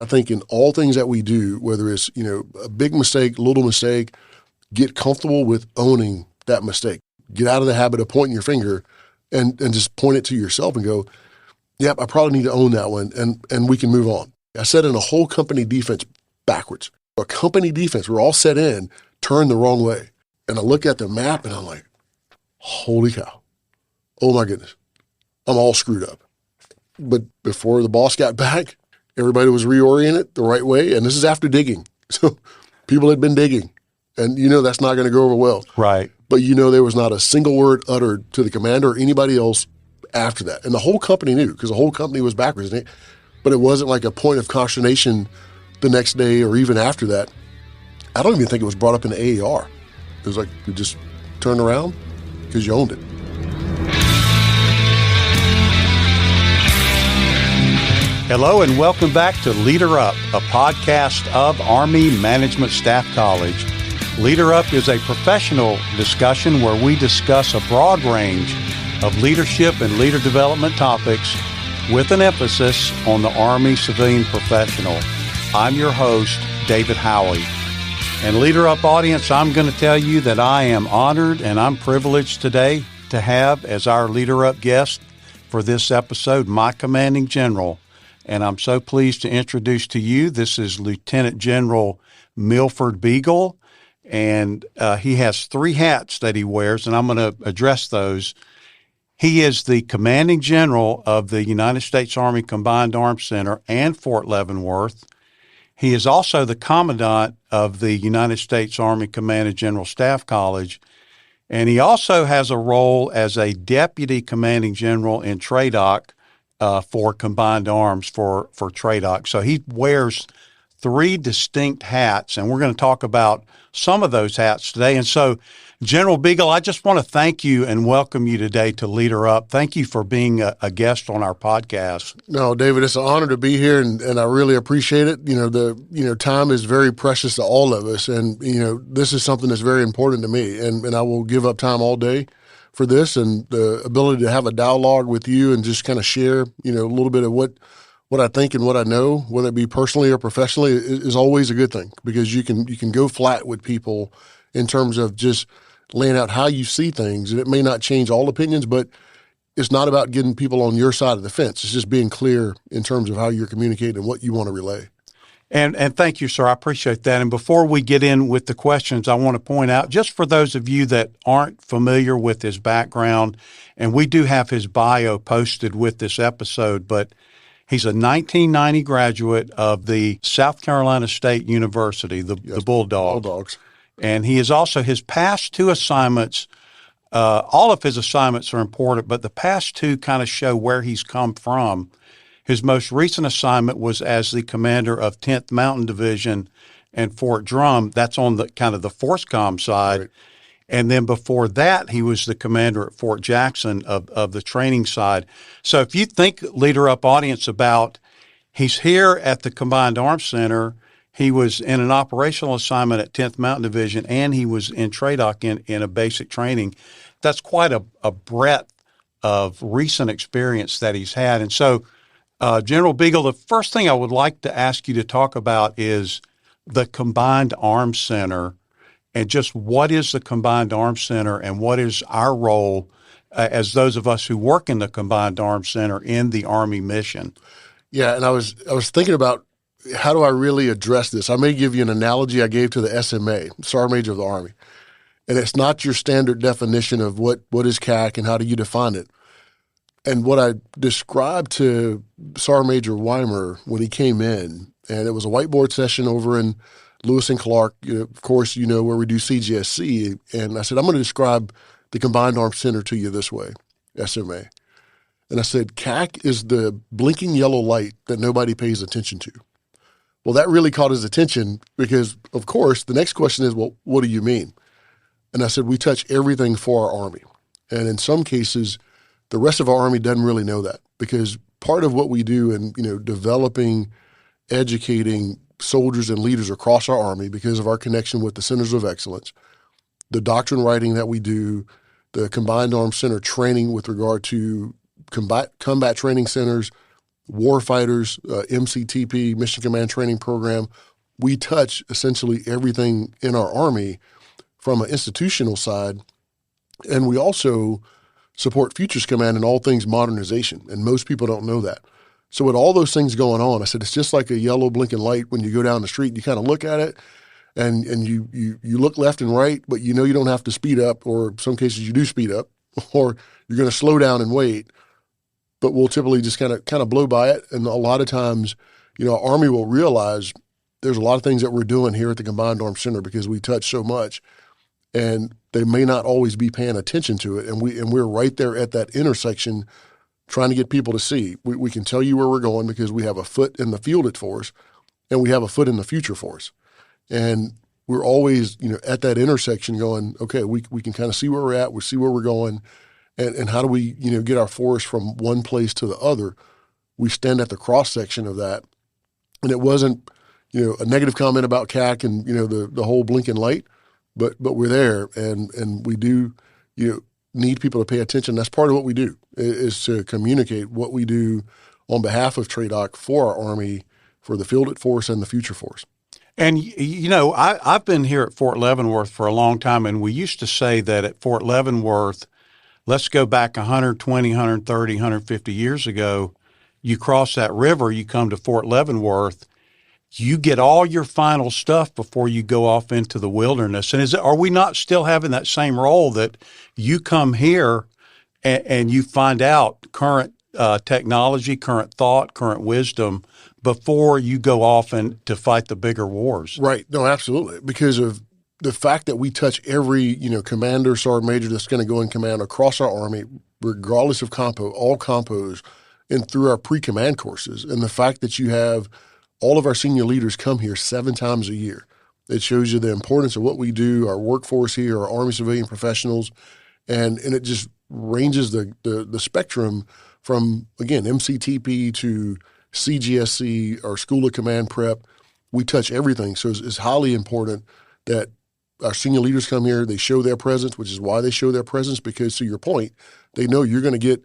I think in all things that we do, whether it's, a big mistake, little mistake, get comfortable with owning that mistake. Get out of the habit of pointing your finger and just point it to yourself and go, yep, I probably need to own that one, and we can move on. I set in a whole company defense backwards. A company defense, we're all set in, turned the wrong way. And I look at the map and I'm like, holy cow. Oh my goodness. I'm all screwed up. But before the boss got back, everybody was reoriented the right way. And this is after digging. So people had been digging. And that's not going to go over well. Right. But there was not a single word uttered to the commander or anybody else after that. And the whole company knew because the whole company was backwards. But it wasn't like a point of consternation the next day or even after that. I don't even think it was brought up in the AAR. It was like you just turned around because you owned it. Hello and welcome back to Leader Up, a podcast of Army Management Staff College. Leader Up is a professional discussion where we discuss a broad range of leadership and leader development topics with an emphasis on the Army civilian professional. I'm your host, David Howey. And Leader Up audience, I'm going to tell you that I am honored and I'm privileged today to have as our Leader Up guest for this episode, my Commanding General. And I'm so pleased to introduce to you, this is Lieutenant General Milford Beagle. And he has 3 hats that he wears, and I'm going to address those. He is the Commanding General of the United States Army Combined Arms Center and Fort Leavenworth. He is also the Commandant of the United States Army Command and General Staff College, and he also has a role as a Deputy Commanding General in TRADOC for Combined Arms for TRADOC. So he wears 3 distinct hats, and we're going to talk about some of those hats today. And so, General Beagle, I just want to thank you and welcome you today to Leader Up. Thank you for being a guest on our podcast. No, David, it's an honor to be here, and I really appreciate it. Time is very precious to all of us, and this is something that's very important to me, and I will give up time all day for this, and the ability to have a dialogue with you and just kind of share, a little bit of what I think and what I know, whether it be personally or professionally, is always a good thing because you can go flat with people in terms of just laying out how you see things. And it may not change all opinions, but it's not about getting people on your side of the fence. It's just being clear in terms of how you're communicating and what you want to relay. And thank you, sir. I appreciate that. And before we get in with the questions, I want to point out, just for those of you that aren't familiar with his background, and we do have his bio posted with this episode, but he's a 1990 graduate of the South Carolina State University, the Bulldogs. And he is also, his past 2 assignments, all of his assignments are important, but the past 2 kind of show where he's come from. His most recent assignment was as the commander of 10th Mountain Division and Fort Drum. That's on the kind of the FORSCOM side. Right. And then before that, he was the commander at Fort Jackson of the training side. So if you think, Leader Up audience, about he's here at the Combined Arms Center, he was in an operational assignment at 10th Mountain Division, and he was in TRADOC in a basic training. That's quite a breadth of recent experience that he's had. And so, General Beagle, the first thing I would like to ask you to talk about is the Combined Arms Center. And just what is the Combined Arms Center and what is our role as those of us who work in the Combined Arms Center in the Army mission? Yeah, and I was thinking about how do I really address this? I may give you an analogy I gave to the SMA, Sergeant Major of the Army. And it's not your standard definition of what is CAC and how do you define it. And what I described to Sergeant Major Weimer when he came in, and it was a whiteboard session over in Lewis and Clark, of course, where we do CGSC. And I said, I'm going to describe the Combined Arms Center to you this way, SMA. And I said, CAC is the blinking yellow light that nobody pays attention to. Well, that really caught his attention because, of course, the next question is, well, what do you mean? And I said, we touch everything for our Army. And in some cases, the rest of our Army doesn't really know that because part of what we do in, developing, educating soldiers and leaders across our Army because of our connection with the Centers of Excellence, the doctrine writing that we do, the Combined Arms Center training with regard to combat training centers, warfighters, MCTP, Mission Command Training Program. We touch essentially everything in our Army from an institutional side. And we also support Futures Command in all things modernization. And most people don't know that. So with all those things going on, I said, it's just like a yellow blinking light when you go down the street. You kind of look at it and you look left and right, but you know you don't have to speed up, or in some cases you do speed up, or you're going to slow down and wait. But we'll typically just kind of blow by it. And a lot of times, our Army will realize there's a lot of things that we're doing here at the Combined Arms Center because we touch so much, and they may not always be paying attention to it. And we're right there at that intersection trying to get people to see. We can tell you where we're going because we have a foot in the fielded force and we have a foot in the future force. And we're always, at that intersection going, okay, we can kind of see where we're at, we see where we're going, and how do we, get our force from one place to the other. We stand at the cross section of that. And it wasn't, a negative comment about CAC and, the whole blinking light, but we're there, and we do, need people to pay attention. That's part of what we do, is to communicate what we do on behalf of TRADOC for our Army, for the fielded force and the future force. And, I've been here at Fort Leavenworth for a long time, and we used to say that at Fort Leavenworth, let's go back 120, 130, 150 years ago, you cross that river, you come to Fort Leavenworth, you get all your final stuff before you go off into the wilderness. And are we not still having that same role that you come here and you find out current technology, current thought, current wisdom before you go off and to fight the bigger wars? Right. No, absolutely. Because of the fact that we touch every, commander, sergeant major that's going to go in command across our Army, regardless of compo, all compos, and through our pre-command courses. And the fact that you have all of our senior leaders come here 7 times a year. It shows you the importance of what we do, our workforce here, our Army civilian professionals, and it just ranges the spectrum from, again, MCTP to CGSC, our School of Command Prep. We touch everything. So it's highly important that our senior leaders come here, they show their presence, which is why they show their presence, because to your point, they know you're going to get,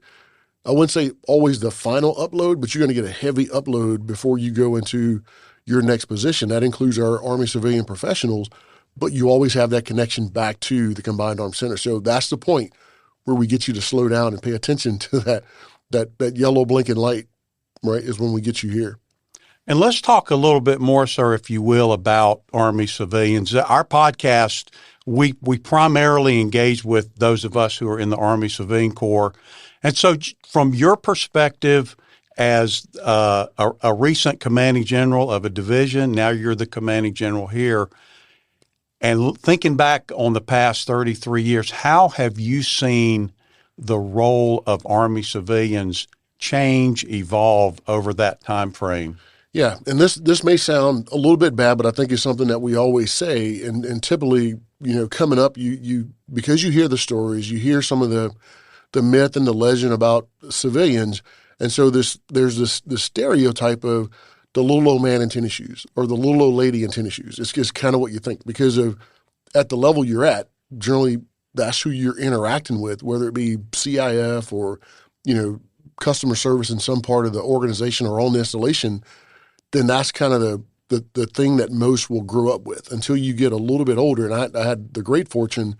I wouldn't say always the final upload, but you're going to get a heavy upload before you go into your next position. That includes our Army civilian professionals, but you always have that connection back to the Combined Arms Center. So that's the point where we get you to slow down and pay attention to that yellow blinking light, right, is when we get you here. And let's talk a little bit more, sir, if you will, about Army civilians. Our podcast, we primarily engage with those of us who are in the Army Civilian Corps. And so from your perspective as a recent commanding general of a division, now you're the commanding general here, and thinking back on the past 33 years, how have you seen the role of Army civilians change, evolve over that time frame? Yeah, and this may sound a little bit bad, but I think it's something that we always say, and typically, coming up, you because you hear the stories, you hear some of the myth and the legend about civilians, and so there's this stereotype of the little old man in tennis shoes or the little old lady in tennis shoes. It's just kind of what you think because of at the level you're at. Generally, that's who you're interacting with, whether it be CIF or customer service in some part of the organization or on the installation. Then that's kind of the thing that most will grow up with until you get a little bit older. And I had the great fortune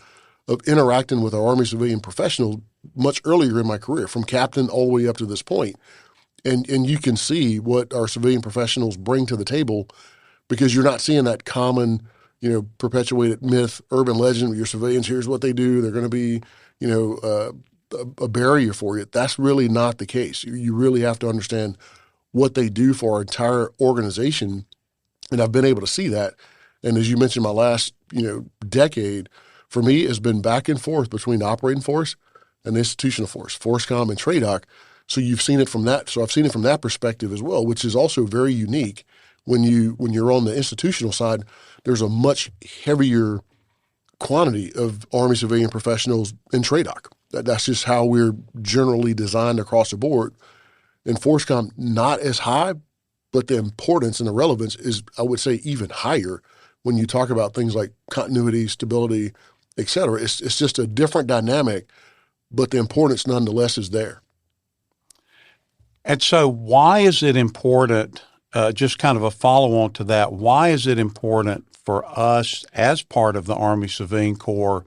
of interacting with our Army civilian professionals much earlier in my career, from captain all the way up to this point. And you can see what our civilian professionals bring to the table because you're not seeing that common, perpetuated myth, urban legend, your civilians, here's what they do. They're going to be, a barrier for you. That's really not the case. You really have to understand what they do for our entire organization. And I've been able to see that. And as you mentioned, my last, decade for me has been back and forth between the operating force and the institutional force, FORSCOM and TRADOC. So you've seen it from that. So I've seen it from that perspective as well, which is also very unique. When you're on the institutional side, there's a much heavier quantity of Army civilian professionals in TRADOC. That's just how we're generally designed across the board. In FORSCOM, not as high, but the importance and the relevance is, I would say, even higher when you talk about things like continuity, stability, et cetera. It's just a different dynamic, but the importance nonetheless is there. And so why is it important, just kind of a follow-on to that, why is it important for us as part of the Army Civilian Corps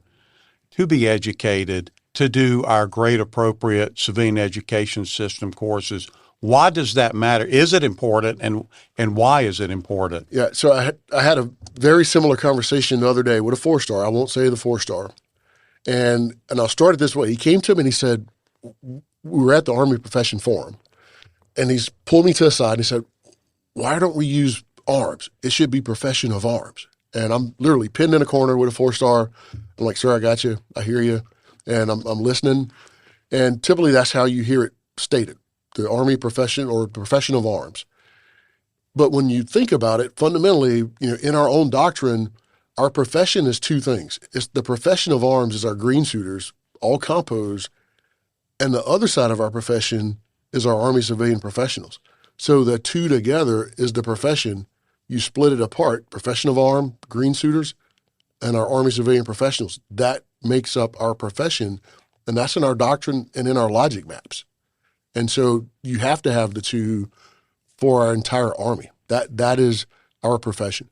to be educated, to do our grade appropriate civilian education system courses? Why does that matter? Is it important, and why is it important? Yeah, so I had a very similar conversation the other day with a 4-star. I won't say the 4-star. And I'll start it this way. He came to me and he said, we were at the Army Profession Forum, and he's pulled me to the side and he said, why don't we use arms? It should be profession of arms. And I'm literally pinned in a corner with a 4-star. I'm like, sir, I got you. I hear you. And I'm listening. And typically that's how you hear it stated, the Army profession or profession of arms. But when you think about it, fundamentally, in our own doctrine, our profession is two things. It's the profession of arms is our green suiters, all compos, and the other side of our profession is our Army civilian professionals. So the two together is the profession. You split it apart, profession of arm, green suiters, and our Army civilian professionals. That makes up our profession, and that's in our doctrine and in our logic maps. And so you have to have the two for our entire Army. That is our profession.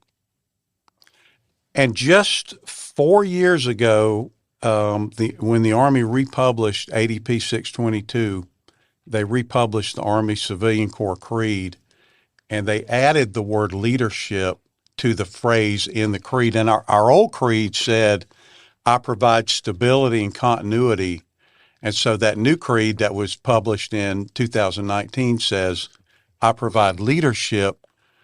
And just 4 years ago, when the Army republished ADP 622, they republished the Army Civilian Corps Creed, and they added the word leadership to the phrase in the creed. And our old creed said, I provide stability and continuity. And so that new creed that was published in 2019 says, I provide leadership,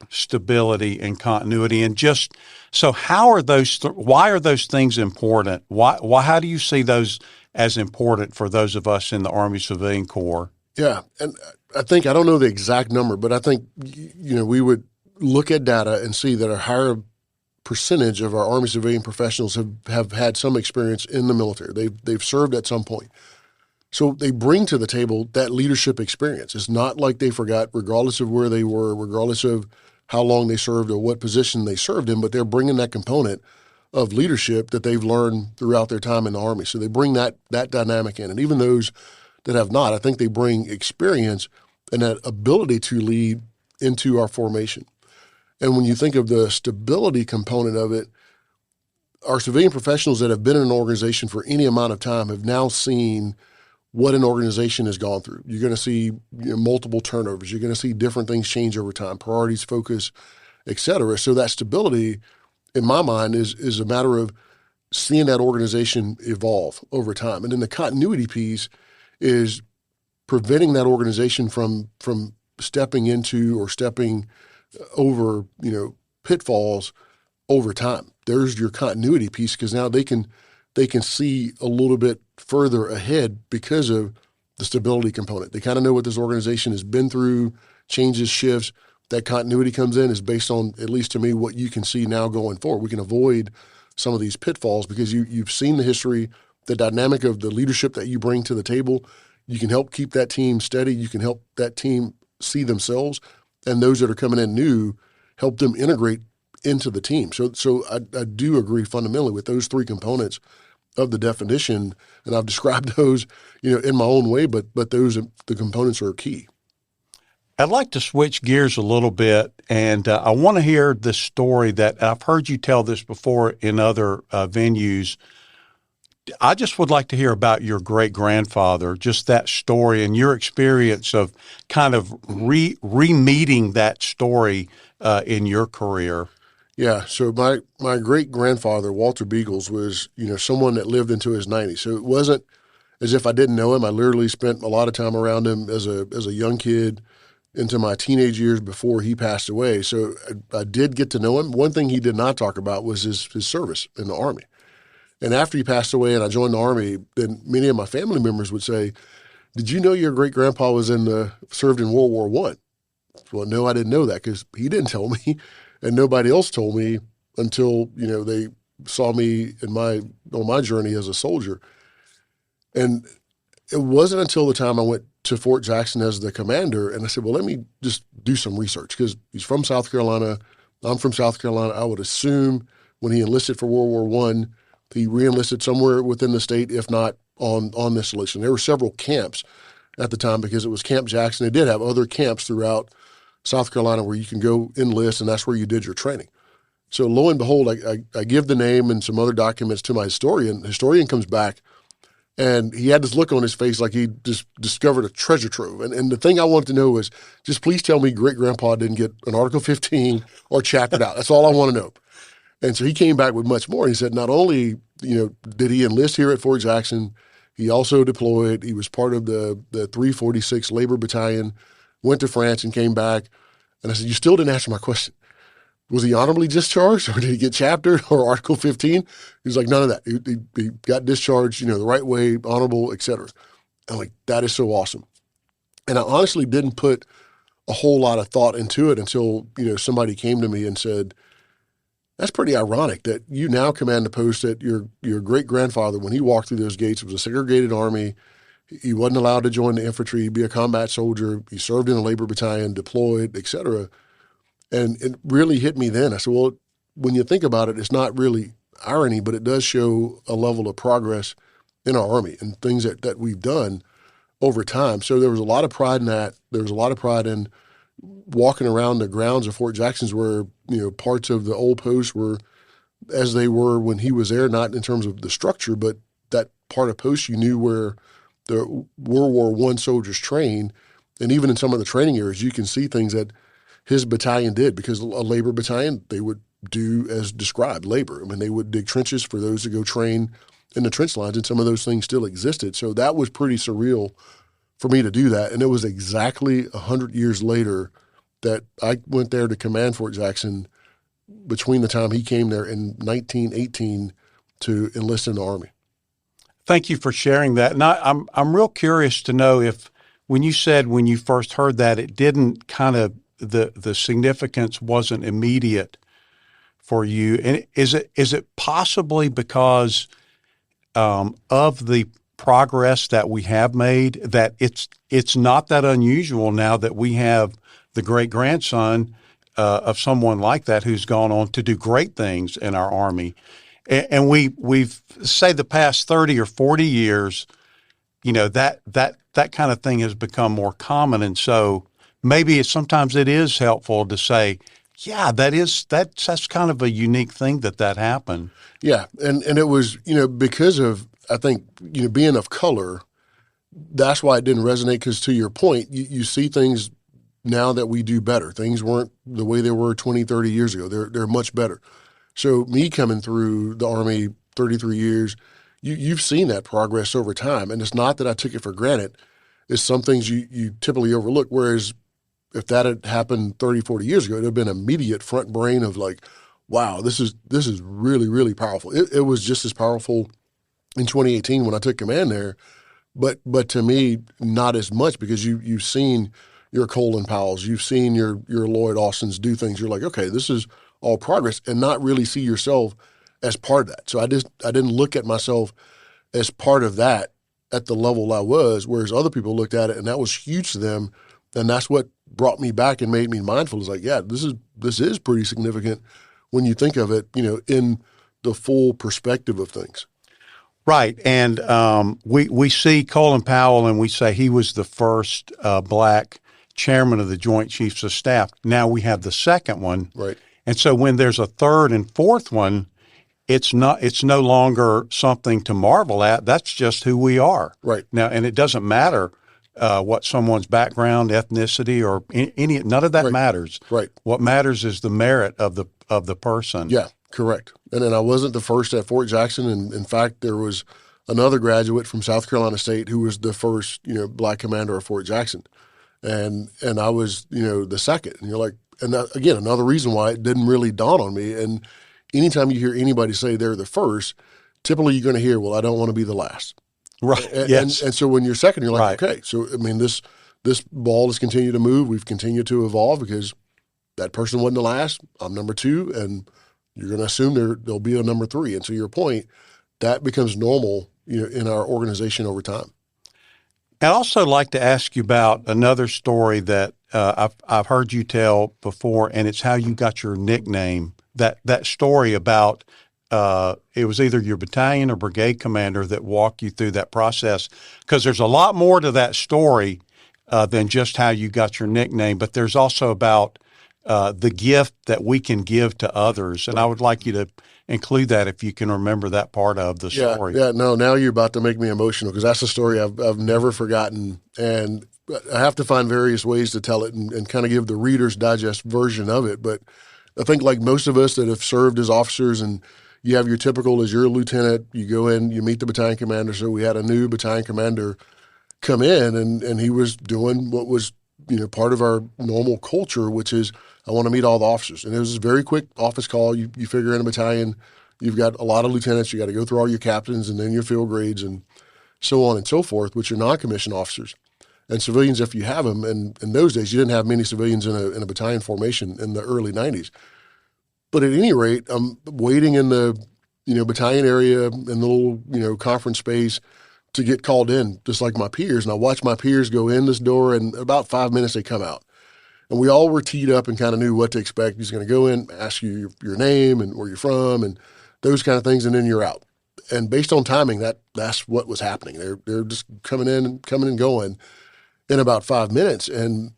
stability, and continuity. And just so how are those, why are those things important? How do you see those as important for those of us in the Army Civilian Corps? Yeah. And I think, I don't know the exact number, but I think, we would look at data and see that a higher percentage of our Army civilian professionals have had some experience in the military. They've served at some point. So they bring to the table that leadership experience. It's not like they forgot, regardless of where they were, regardless of how long they served or what position they served in, but they're bringing that component of leadership that they've learned throughout their time in the Army. So they bring that dynamic in. And even those that have not, I think they bring experience and that ability to lead into our formation. And when you think of the stability component of it, our civilian professionals that have been in an organization for any amount of time have now seen what an organization has gone through. You're going to see multiple turnovers. You're going to see different things change over time, priorities, focus, et cetera. So that stability, in my mind, is a matter of seeing that organization evolve over time. And then the continuity piece is preventing that organization from stepping into or stepping over, pitfalls over time. There's your continuity piece, because now they can see a little bit further ahead because of the stability component. They kind of know what this organization has been through, changes, shifts. That continuity comes in is based on, at least to me, what you can see now going forward. We can avoid some of these pitfalls because you've seen the history, the dynamic of the leadership that you bring to the table. You can help keep that team steady. You can help that team see themselves, and those that are coming in new, help them integrate into the team. So I do agree fundamentally with those three components of the definition, and I've described those, in my own way, but the components are key. I'd like to switch gears a little bit, and I want to hear this story that I've heard you tell this before in other venues. I just would like to hear about your great-grandfather, just that story and your experience of kind of re-meeting that story in your career. Yeah, so my great-grandfather, Walter Beagles, was, someone that lived into his 90s. So it wasn't as if I didn't know him. I literally spent a lot of time around him as a young kid into my teenage years before he passed away. So I did get to know him. One thing he did not talk about was his service in the Army. And after he passed away and I joined the Army, then many of my family members would say, did you know your great-grandpa was served in World War I? Well, no, I didn't know that because he didn't tell me, and nobody else told me until, they saw me on my journey as a soldier. And it wasn't until the time I went to Fort Jackson as the commander, and I said, well, let me just do some research, because he's from South Carolina. I'm from South Carolina. I would assume when he enlisted for World War I, he re-enlisted somewhere within the state, if not on this solution. There were several camps at the time because it was Camp Jackson. They did have other camps throughout South Carolina where you can go enlist, and that's where you did your training. So lo and behold, I give the name and some other documents to my historian. The historian comes back, and he had this look on his face like he just discovered a treasure trove. And the thing I wanted to know was, just please tell me great-grandpa didn't get an Article 15 or chaptered out. That's all I want to know. And so he came back with much more. He said not only, did he enlist here at Fort Jackson, he also deployed. He was part of the 346 Labor Battalion, went to France and came back. And I said, you still didn't answer my question. Was he honorably discharged, or did he get chaptered or Article 15? He's like, none of that. He got discharged, the right way, honorable, et cetera. I'm like, that is so awesome. And I honestly didn't put a whole lot of thought into it until, somebody came to me and said, that's pretty ironic that you now command a post that your great-grandfather, when he walked through those gates, was a segregated army. He wasn't allowed to join the infantry, be a combat soldier. He served in a labor battalion, deployed, et cetera. And it really hit me then. I said, well, when you think about it, it's not really irony, but it does show a level of progress in our Army and things that we've done over time. So there was a lot of pride in that. There was a lot of pride in walking around the grounds of Fort Jackson's where, parts of the old post were as they were when he was there, not in terms of the structure, but that part of post you knew where the World War I soldiers trained. And even in some of the training areas, you can see things that his battalion did, because a labor battalion, they would do as described, labor. I mean, they would dig trenches for those to go train in the trench lines, and some of those things still existed. So that was pretty surreal for me to do that. And it was exactly 100 years later that I went there to command Fort Jackson between the time he came there in 1918 to enlist in the Army. Thank you for sharing that. And I'm real curious to know if, when you said when you first heard that, it didn't kind of, the significance wasn't immediate for you. And is it possibly because of the progress that we have made that it's not that unusual now that we have the great-grandson of someone like that who's gone on to do great things in our Army? And we've say the past 30 or 40 years, that kind of thing has become more common. And so maybe sometimes it is helpful to say, yeah, that's kind of a unique thing that happened. Yeah. And it was, because of, I think, being of color, that's why it didn't resonate. Because to your point, you see things now that we do better. Things weren't the way they were 20, 30 years ago. They're much better. So me coming through the Army 33 years, you've seen that progress over time. And it's not that I took it for granted. It's some things you typically overlook. Whereas if that had happened 30, 40 years ago, it would have been immediate front brain of like, wow, this is really, really powerful. It was just as powerful in 2018 when I took command there. But to me, not as much, because you've seen your Colin Powells, you've seen your Lloyd Austins do things. You're like, okay, this is all progress, and not really see yourself as part of that. So I didn't look at myself as part of that at the level I was, whereas other people looked at it and that was huge to them, and that's what brought me back and made me mindful. It's like, yeah, this is pretty significant when you think of it, in the full perspective of things. Right, and we see Colin Powell and we say he was the first black chairman of the Joint Chiefs of Staff. Now we have the second one, right? And so when there's a third and fourth one, it's no longer something to marvel at. That's just who we are, right? Now, and it doesn't matter what someone's background, ethnicity, or none of that right. matters. Right. What matters is the merit of the person. Yeah, correct. And then I wasn't the first at Fort Jackson, and in fact, there was another graduate from South Carolina State who was the first, black commander of Fort Jackson, and I was, the second. And you're like, and that, again, another reason why it didn't really dawn on me. And anytime you hear anybody say they're the first, typically you're going to hear, well, I don't want to be the last. Right. Yes. And so when you're second, you're like, right. Okay. So, I mean, this ball has continued to move. We've continued to evolve because that person wasn't the last. I'm number two, and you're going to assume there'll be a number three. And to your point, that becomes normal, in our organization over time. I'd also like to ask you about another story that I've heard you tell before, and it's how you got your nickname. That story about it was either your battalion or brigade commander that walked you through that process, because there's a lot more to that story than just how you got your nickname, but there's also about the gift that we can give to others. And I would like you to include that if you can remember that part of the story. Yeah, no, now you're about to make me emotional because that's a story I've never forgotten. And I have to find various ways to tell it and kind of give the Reader's Digest version of it. But I think like most of us that have served as officers, and you have your typical, as you're a lieutenant, you go in, you meet the battalion commander. So we had a new battalion commander come in, and he was doing what was, part of our normal culture, which is I want to meet all the officers. And it was a very quick office call. You figure in a battalion, you've got a lot of lieutenants. You got to go through all your captains and then your field grades and so on and so forth, which are non-commissioned officers. And civilians, if you have them, and in those days, you didn't have many civilians in a battalion formation in the early 90s. But at any rate, I'm waiting in the, battalion area in the little, conference space to get called in, just like my peers. And I watch my peers go in this door, and about 5 minutes they come out. And we all were teed up and kind of knew what to expect. He's going to go in, ask you your name and where you're from and those kind of things, and then you're out. And based on timing, that's what was happening. They're just coming and going in about 5 minutes. And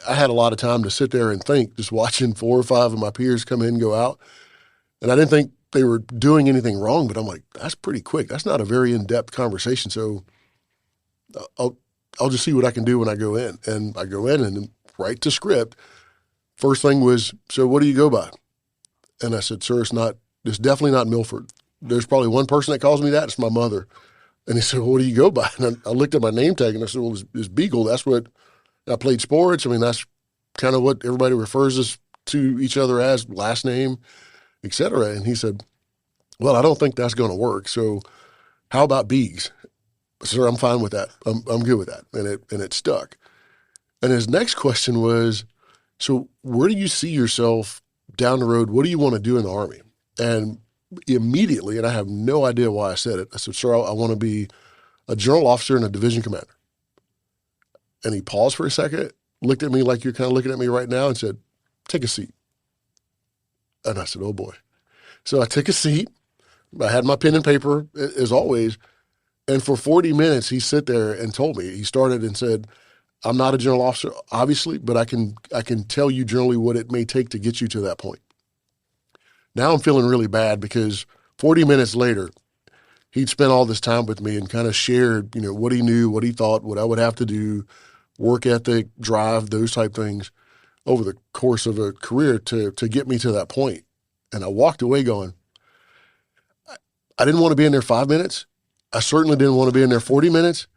I had a lot of time to sit there and think, just watching 4 or 5 of my peers come in and go out. And I didn't think they were doing anything wrong, but I'm like, that's pretty quick. That's not a very in-depth conversation. So I'll just see what I can do when I go in. And I go in and write the script. First thing was, so what do you go by? And I said, sir, it's definitely not Milford. There's probably one person that calls me that. It's my mother. And he said, well, what do you go by? And I looked at my name tag and I said, well, it's Beagle. That's what I played sports. I mean, that's kind of what everybody refers us to each other as, last name, et cetera. And he said, well, I don't think that's going to work. So how about Beags? Sir, I'm fine with that. I'm good with that. And it stuck. And his next question was, so where do you see yourself down the road? What do you want to do in the Army? And immediately, and I have no idea why I said it, I said, sir, I want to be a general officer and a division commander. And he paused for a second, looked at me like you're kind of looking at me right now, and said, take a seat. And I said, oh boy. So I took a seat. I had my pen and paper, as always. And for 40 minutes, he sat there and told me. He started and said, I'm not a general officer, obviously, but I can tell you generally what it may take to get you to that point. Now I'm feeling really bad because 40 minutes later, he'd spent all this time with me and kind of shared, what he knew, what he thought, what I would have to do, work ethic, drive, those type things over the course of a career to get me to that point. And I walked away going, I didn't want to be in there 5 minutes. I certainly didn't want to be in there 40 minutes,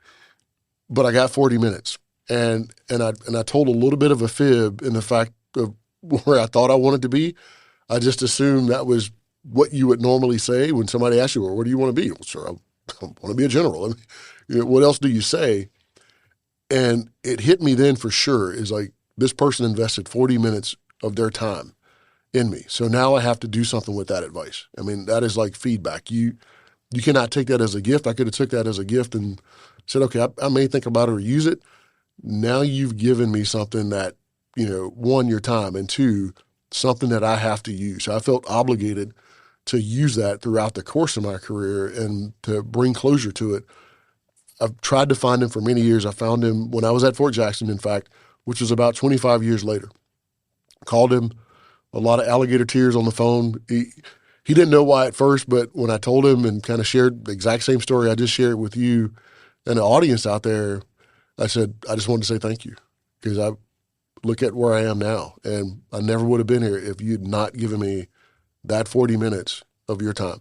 but I got 40 minutes. And I told a little bit of a fib in the fact of where I thought I wanted to be. I just assumed that was what you would normally say when somebody asks you, well, where do you want to be? Well, sir, I want to be a general. I mean, what else do you say? And it hit me then for sure is like, this person invested 40 minutes of their time in me. So now I have to do something with that advice. I mean, that is like feedback. You cannot take that as a gift. I could have took that as a gift and said, okay, I may think about it or use it. Now you've given me something that, one, your time, and two, something that I have to use. So I felt obligated to use that throughout the course of my career and to bring closure to it. I've tried to find him for many years. I found him when I was at Fort Jackson, in fact, which was about 25 years later. Called him, a lot of alligator tears on the phone. He didn't know why at first, but when I told him and kind of shared the exact same story I just shared with you and the audience out there, I said, I just wanted to say thank you because I look at where I am now, and I never would have been here if you'd not given me that 40 minutes of your time.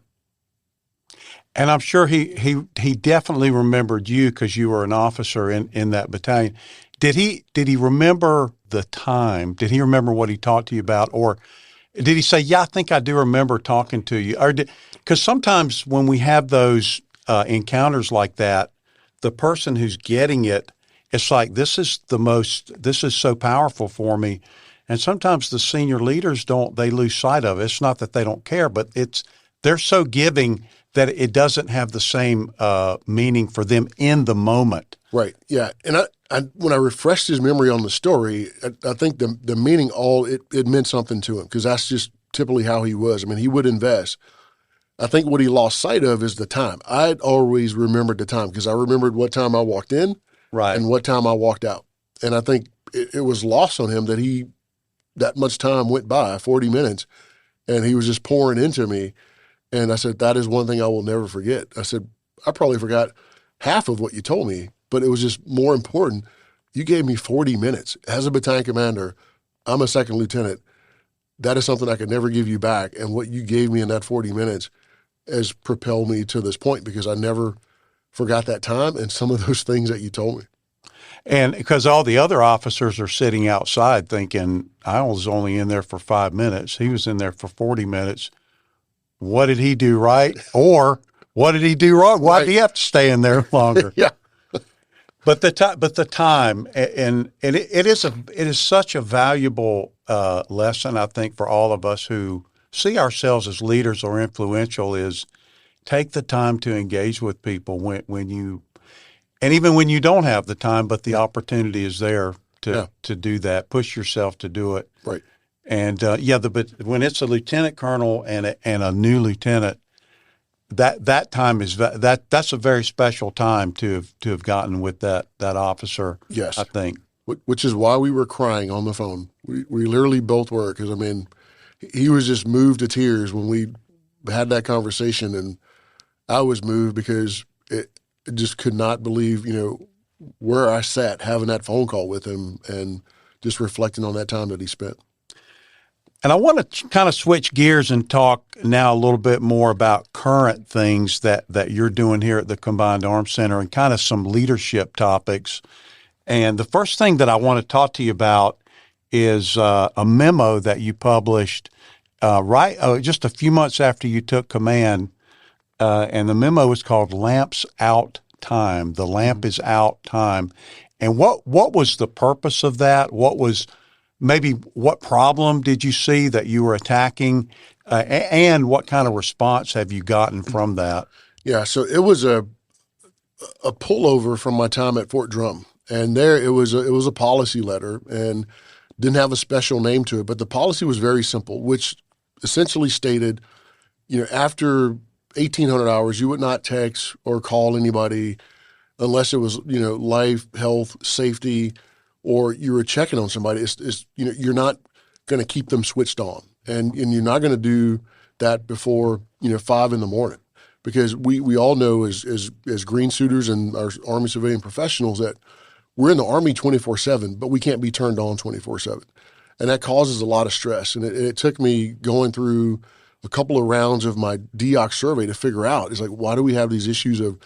And I'm sure he definitely remembered you because you were an officer in that battalion. Did he remember the time? Did he remember what he talked to you about? Or did he say, yeah, I think I do remember talking to you? Or because sometimes when we have those encounters like that, the person who's getting it, it's like, this is so powerful for me. And sometimes the senior leaders they lose sight of it. It's not that they don't care, but they're so giving that it doesn't have the same meaning for them in the moment. Right. Yeah. And I when I refreshed his memory on the story, I think the meaning it meant something to him because that's just typically how he was. I mean, he would invest. I think what he lost sight of is the time. I'd always remembered the time because I remembered what time I walked in and what time I walked out. And I think it was lost on him that that much time went by, 40 minutes, and he was just pouring into me. And I said, that is one thing I will never forget. I said, I probably forgot half of what you told me, but it was just more important. You gave me 40 minutes. As a battalion commander, I'm a second lieutenant. That is something I could never give you back. And what you gave me in that 40 minutes has propelled me to this point because I never forgot that time and some of those things that you told me. And because all the other officers are sitting outside thinking, I was only in there for 5 minutes. He was in there for 40 minutes. What did he do right? Or what did he do wrong? Why did he have to stay in there longer? Yeah. But the time, and it is such a valuable lesson, I think, for all of us who see ourselves as leaders or influential, is take the time to engage with people when you, and even when you don't have the time, but the opportunity is there to do that. Push yourself to do it. Right. And but when it's a lieutenant colonel and a new lieutenant, that time is that's a very special time to have gotten with that officer. Yes, I think. Which is why we were crying on the phone. We literally both were, because I mean, he was just moved to tears when we had that conversation, and I was moved because it just could not believe, where I sat having that phone call with him and just reflecting on that time that he spent. And I want to kind of switch gears and talk now a little bit more about current things that you're doing here at the Combined Arms Center and kind of some leadership topics. And the first thing that I want to talk to you about is a memo that you published just a few months after you took command. And the memo is called Lamps Out Time. The lamp is out time. And what was the purpose of that? What problem did you see that you were attacking, and what kind of response have you gotten from that? Yeah, so it was a pullover from my time at Fort Drum, and there it was a policy letter and didn't have a special name to it, but the policy was very simple, which essentially stated, after 1,800 hours, you would not text or call anybody unless it was, life, health, safety, or you were checking on somebody. You're not going to keep them switched on, and you're not going to do that before 5 a.m, because we all know as green suiters and our Army civilian professionals that we're in the Army 24/7, but we can't be turned on 24/7, and that causes a lot of stress. And it took me going through a couple of rounds of my DOC survey to figure out, it's like, why do we have these issues of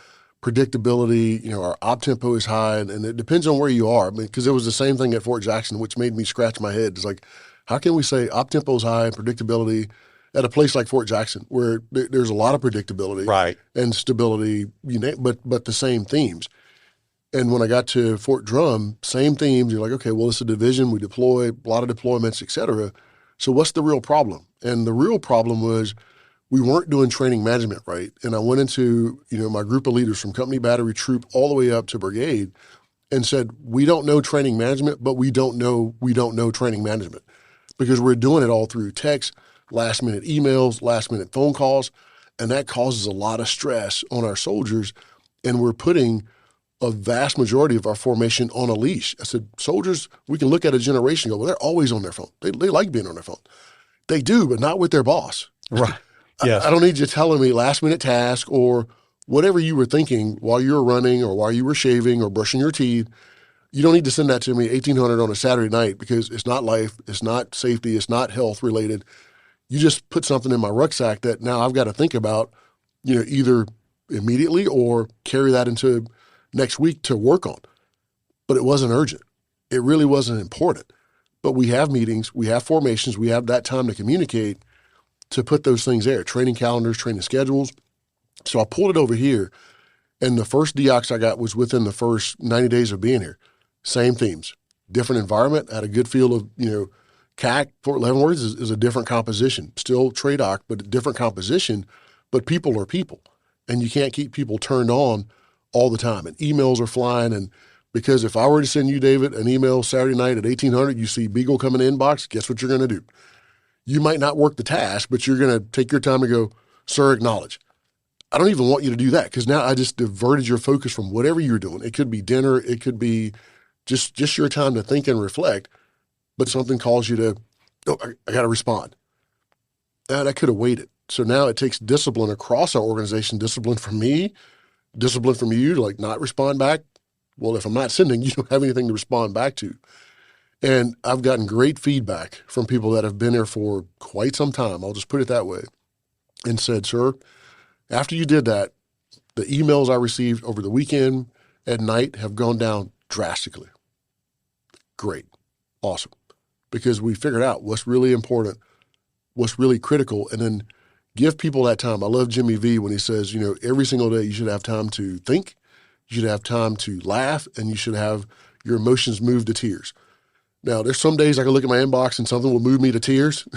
predictability? Our op tempo is high, and it depends on where you are. Because it was the same thing at Fort Jackson, which made me scratch my head. It's like, how can we say op tempo is high and predictability at a place like Fort Jackson, where there's a lot of predictability and stability, but the same themes. And when I got to Fort Drum, same themes. You're like, okay, well, it's a division. We deploy, a lot of deployments, et cetera. So what's the real problem? And the real problem was we weren't doing training management right. And I went into, my group of leaders from company, battery, troop, all the way up to brigade, and said, we don't know training management, but we don't know training management, because we're doing it all through text, last minute emails, last minute phone calls. And that causes a lot of stress on our soldiers. And we're putting a vast majority of our formation on a leash. I said, soldiers, we can look at a generation and go, well, they're always on their phone. They like being on their phone. They do, but not with their boss. Right. Yes. I don't need you telling me last minute task or whatever you were thinking while you were running or while you were shaving or brushing your teeth. You don't need to send that to me 1,800 on a Saturday night, because it's not life, it's not safety, it's not health related. You just put something in my rucksack that now I've got to think about, either immediately or carry that into next week to work on. But it wasn't urgent. It really wasn't important. But we have meetings, we have formations, we have that time to communicate, to put those things there, training calendars, training schedules. So I pulled it over here, and the first DOCS I got was within the first 90 days of being here. Same themes, different environment, had a good feel of, CAC, Fort Leavenworth is a different composition, still TRADOC, but a different composition, but people are people. And you can't keep people turned on all the time. And emails are flying. And because if I were to send you, David, an email Saturday night at 1,800, you see Beagle coming in inbox, guess what you're going to do? You might not work the task, but you're going to take your time to go, Sir, acknowledge. I don't even want you to do that because now I just diverted your focus from whatever you're doing. It could be dinner. It could be just your time to think and reflect, but something calls you to, oh, I got to respond. And I could have waited. So now it takes discipline across our organization, discipline from me, discipline from you to like not respond back. Well, if I'm not sending, you don't have anything to respond back to. And I've gotten great feedback from people that have been there for quite some time. I'll just put it that way. And said, sir, after you did that, the emails I received over the weekend at night have gone down drastically. Great. Awesome. Because we figured out what's really important, what's really critical, and then give people that time. I love Jimmy V when he says, every single day you should have time to think, you should have time to laugh, and you should have your emotions move to tears. Now, there's some days I can look at my inbox and something will move me to tears.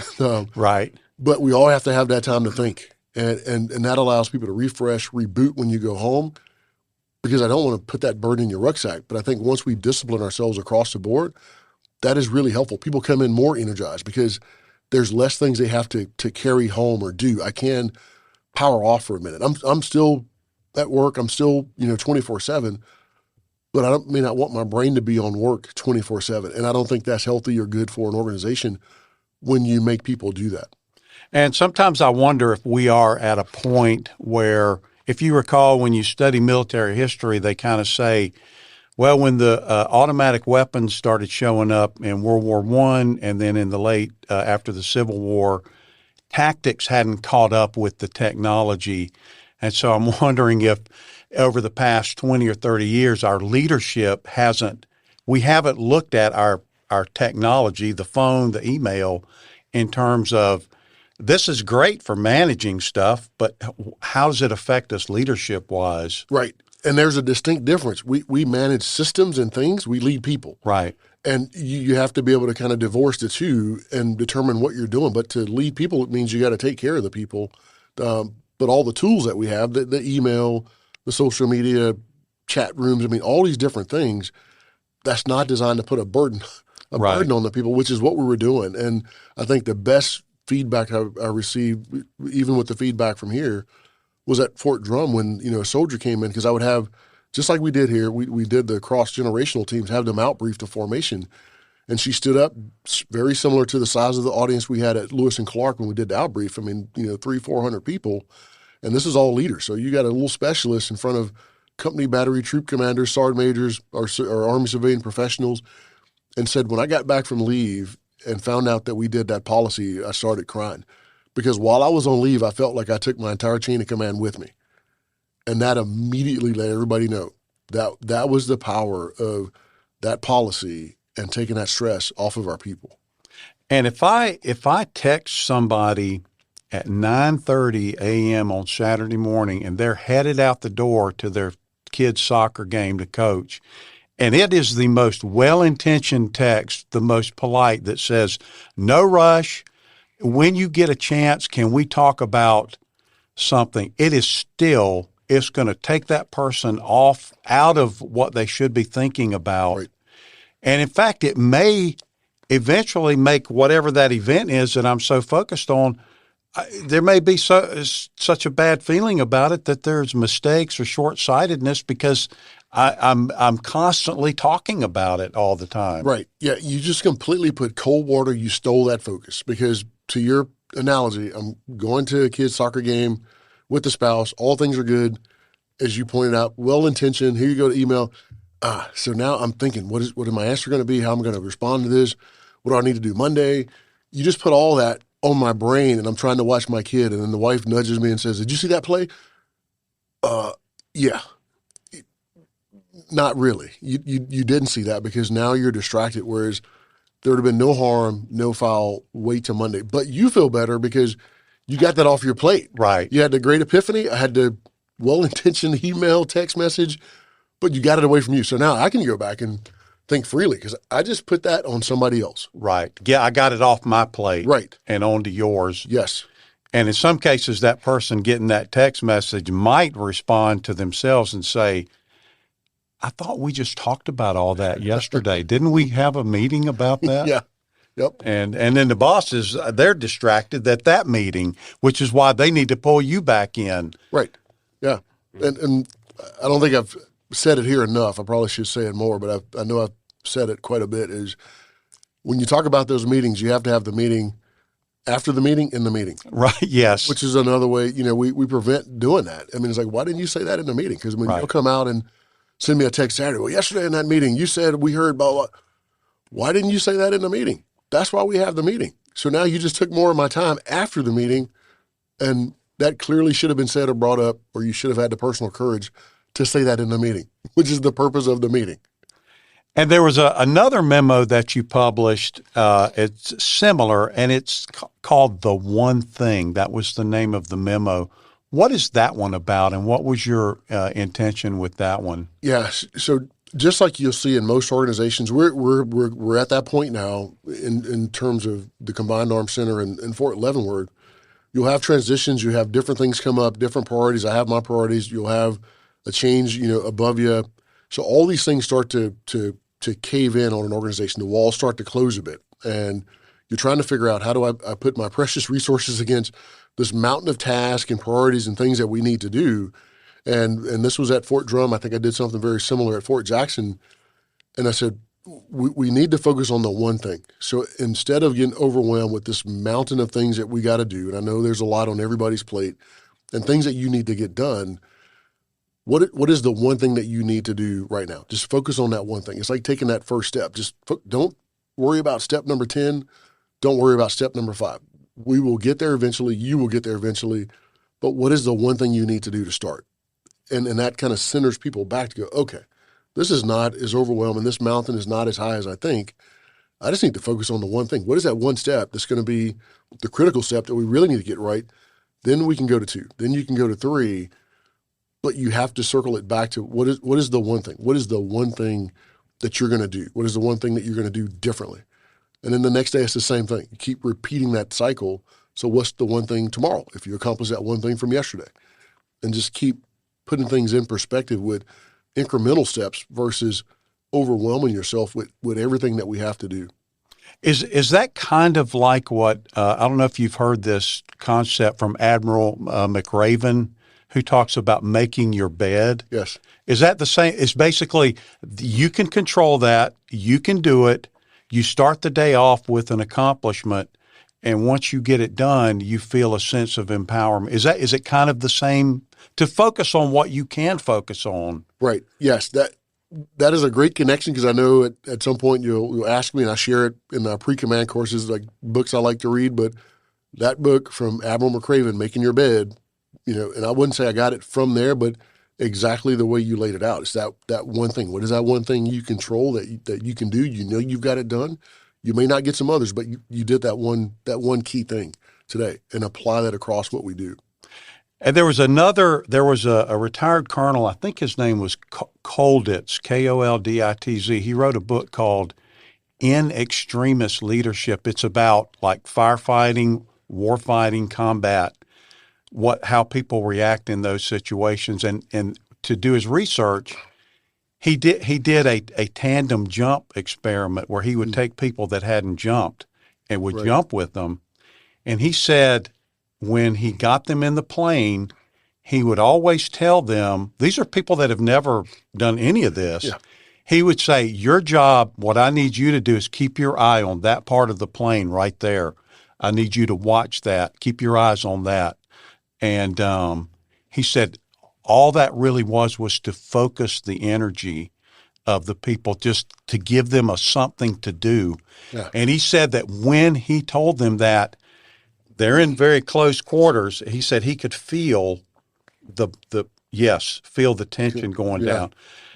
Right. But we all have to have that time to think. And that allows people to refresh, reboot when you go home, because I don't want to put that burden in your rucksack. But I think once we discipline ourselves across the board, that is really helpful. People come in more energized because there's less things they have to carry home or do. I can power off for a minute. I'm still at work. I'm still, 24/7, but I may not want my brain to be on work 24/7. And I don't think that's healthy or good for an organization when you make people do that. And sometimes I wonder if we are at a point where, if you recall, when you study military history, they kind of say, well, when the automatic weapons started showing up in World War I and then in the late, after the Civil War, tactics hadn't caught up with the technology. And so I'm wondering if over the past 20 or 30 years, our leadership we haven't looked at our technology, the phone, the email, in terms of, this is great for managing stuff, but how does it affect us leadership-wise? Right. And there's a distinct difference. We manage systems and things. We lead people. Right. And you have to be able to kind of divorce the two and determine what you're doing. But to lead people, it means you got to take care of the people. But all the tools that we have, the email, the social media, chat rooms, all these different things, that's not designed to put a burden on the people, which is what we were doing. And I think the best feedback I received, even with the feedback from here, was at Fort Drum when, a soldier came in, because I would have, just like we did here, we did the cross-generational teams, have them outbrief the formation. And she stood up, very similar to the size of the audience we had at Lewis and Clark when we did the outbrief. 300-400 people. And this is all leaders. So you got a little specialist in front of company battery troop commanders, sergeant majors, or Army civilian professionals, and said, when I got back from leave and found out that we did that policy, I started crying. Because while I was on leave, I felt like I took my entire chain of command with me. And that immediately let everybody know that was the power of that policy and taking that stress off of our people. And if I text somebody at 9:30 a.m. on Saturday morning and they're headed out the door to their kid's soccer game to coach, and it is the most well-intentioned text, the most polite, that says, no rush, when you get a chance, can we talk about something? It's going to take that person out of what they should be thinking about. Right. And in fact, it may eventually make whatever that event is that I'm so focused on, there may be such a bad feeling about it that there's mistakes or short-sightedness because I'm constantly talking about it all the time. Right. Yeah. You just completely put cold water. You stole that focus because, to your analogy, I'm going to a kid's soccer game with the spouse. All things are good. As you pointed out, well-intentioned. Here you go to email. So now I'm thinking, what is my answer going to be? How am I going to respond to this? What do I need to do Monday? You just put all that on my brain, and I'm trying to watch my kid, and then the wife nudges me and says, did you see that play? Yeah. Not really. You didn't see that because now you're distracted, whereas there would have been no harm, no foul, wait till Monday. But you feel better because you got that off your plate. Right. You had the great epiphany. I had the well-intentioned email, text message, but you got it away from you. So now I can go back and think freely because I just put that on somebody else. Right. Yeah, I got it off my plate. Right. And onto yours. Yes. And in some cases, that person getting that text message might respond to themselves and say, I thought we just talked about all that yesterday. Didn't we have a meeting about that? Yeah. Yep. And then the bosses, they're distracted at that meeting, which is why they need to pull you back in. Right. Yeah. And I don't think I've said it here enough. I probably should say it more, but I know I've said it quite a bit, is when you talk about those meetings, you have to have the meeting after the meeting, in the meeting. Right, yes. Which is another way, we prevent doing that. I mean, it's like, why didn't you say that in the meeting? Because when you'll come out and send me a text Saturday, well, yesterday in that meeting, you said we heard blah, blah. Why didn't you say that in the meeting? That's why we have the meeting. So now you just took more of my time after the meeting, and that clearly should have been said or brought up, or you should have had the personal courage to say that in the meeting, which is the purpose of the meeting. And there was another memo that you published. It's similar, and it's called The One Thing. That was the name of the memo. What is that one about, and what was your intention with that one? Yeah, so just like you'll see in most organizations, we're at that point now in terms of the Combined Arms Center and Fort Leavenworth. You'll have transitions. You have different things come up, different priorities. I have my priorities. You'll have a change, above you. So all these things start to cave in on an organization. The walls start to close a bit. And you're trying to figure out, how do I put my precious resources against this mountain of tasks and priorities and things that we need to do. And this was at Fort Drum. I think I did something very similar at Fort Jackson. And I said, we need to focus on the one thing. So instead of getting overwhelmed with this mountain of things that we got to do, and I know there's a lot on everybody's plate and things that you need to get done, what is the one thing that you need to do right now? Just focus on that one thing. It's like taking that first step. Just don't worry about step number 10. Don't worry about step number 5. We will get there eventually. You will get there eventually. But what is the one thing you need to do to start? And that kind of centers people back to go, okay, this is not as overwhelming. This mountain is not as high as I think. I just need to focus on the one thing. What is that one step that's going to be the critical step that we really need to get right? Then we can go to 2. Then you can go to 3. But you have to circle it back to what is the one thing? What is the one thing that you're going to do? What is the one thing that you're going to do differently? And then the next day, it's the same thing. You keep repeating that cycle. So what's the one thing tomorrow if you accomplish that one thing from yesterday? And just keep putting things in perspective with incremental steps versus overwhelming yourself with everything that we have to do. Is that kind of like what, I don't know if you've heard this concept from Admiral McRaven, who talks about making your bed? Yes. Is that the same? It's basically, you can control that. You can do it. You start the day off with an accomplishment, and once you get it done, you feel a sense of empowerment. Is it kind of the same, to focus on what you can focus on? Right. Yes. That is a great connection, because I know at some point you'll ask me, and I share it in the pre-command courses, like books I like to read. But that book from Admiral McRaven, Making Your Bed, and I wouldn't say I got it from there, but exactly the way you laid it out. It's that one thing. What is that one thing you control that you can do? You've got it done. You may not get some others, but you did that one key thing today, and apply that across what we do. And there was a retired colonel, I think his name was Kolditz, Kolditz. He wrote a book called In Extremis Leadership. It's about like firefighting, warfighting, combat, how people react in those situations. And to do his research, he did a tandem jump experiment where he would take people that hadn't jumped and would jump with them. And he said when he got them in the plane, he would always tell them, these are people that have never done any of this. Yeah. He would say, your job, what I need you to do is keep your eye on that part of the plane right there. I need you to watch that. Keep your eyes on that. And he said all that really was to focus the energy of the people, just to give them something to do. Yeah. And he said that when he told them that, they're in very close quarters, he said he could feel feel the tension going down.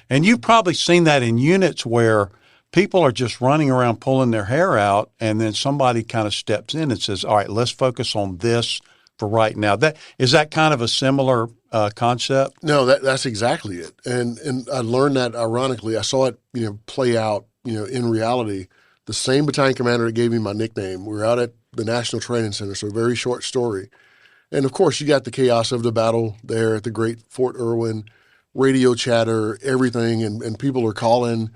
And you've probably seen that in units where people are just running around pulling their hair out, and then somebody kind of steps in and says, all right, let's focus on this for right now. Is that kind of a similar concept? No, that's exactly it. And I learned that ironically. I saw it, play out, in reality. The same battalion commander that gave me my nickname, we were out at the National Training Center, so a very short story. And of course, you got the chaos of the battle there at the great Fort Irwin, radio chatter, everything, and people are calling.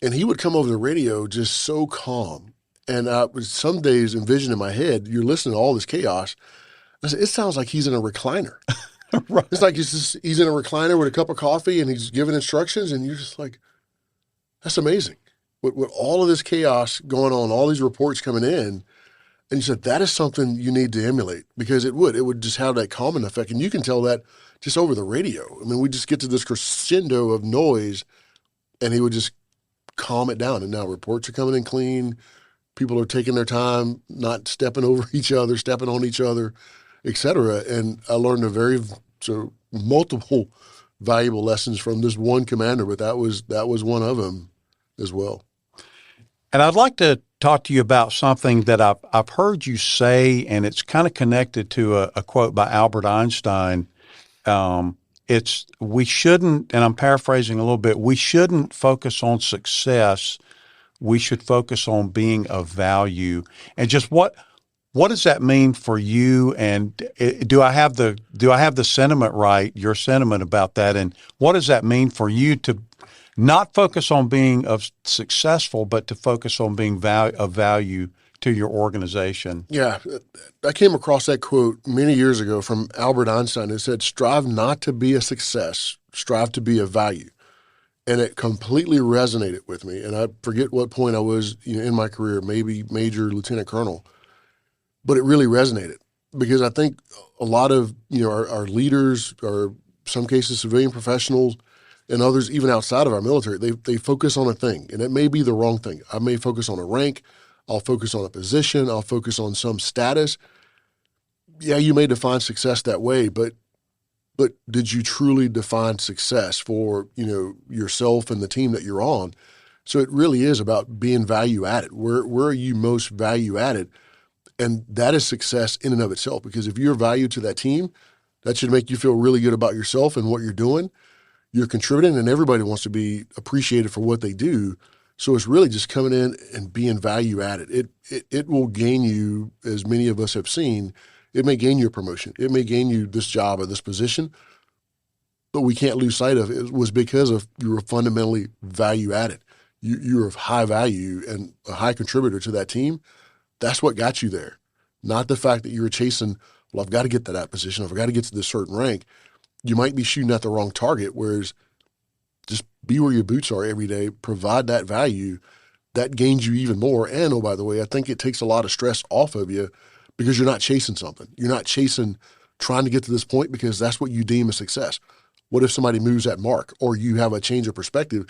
And he would come over the radio just so calm And I was some days envisioning in my head, you're listening to all this chaos. I said, it sounds like he's in a recliner. Right. It's like he's in a recliner with a cup of coffee and he's giving instructions, and you're just like, that's amazing. With all of this chaos going on, all these reports coming in, and you said that is something you need to emulate, because it would just have that calming effect. And you can tell that just over the radio. I mean, we just get to this crescendo of noise, and he would just calm it down. And now reports are coming in clean. People are taking their time, not stepping over each other, stepping on each other, et cetera. And I learned multiple valuable lessons from this one commander, but that was one of them as well. And I'd like to talk to you about something that I've heard you say, and it's kind of connected to a quote by Albert Einstein. We shouldn't, and I'm paraphrasing a little bit, we shouldn't focus on success. We should focus on being of value. And just what does that mean for you? And do I have the sentiment right, your sentiment about that? And what does that mean for you to not focus on being successful, but to focus on being of value to your organization? Yeah, I came across that quote many years ago from Albert Einstein. It said, strive not to be a success, strive to be of value. And it completely resonated with me. And I forget what point I was in my career, maybe major, lieutenant colonel, but it really resonated, because I think a lot of our leaders, or some cases civilian professionals, and others even outside of our military, they focus on a thing, and it may be the wrong thing. I may focus on a rank, I'll focus on a position, I'll focus on some status. Yeah, you may define success that way, but did you truly define success for yourself and the team that you're on? So it really is about being value added. Where are you most value added? And that is success in and of itself, because if you're value to that team, that should make you feel really good about yourself and what you're doing. You're contributing, and everybody wants to be appreciated for what they do. So it's really just coming in and being value added. It will gain you, as many of us have seen, it may gain you a promotion. It may gain you this job or this position, but we can't lose sight of it was because of you were fundamentally value added. You're of high value and a high contributor to that team. That's what got you there, not the fact that you were chasing, well, I've got to get to that position. I've got to get to this certain rank. You might be shooting at the wrong target, whereas just be where your boots are every day, provide that value, that gains you even more. And, oh, by the way, I think it takes a lot of stress off of you, because you're not chasing something. You're not trying to get to this point because that's what you deem a success. What if somebody moves that mark, or you have a change of perspective?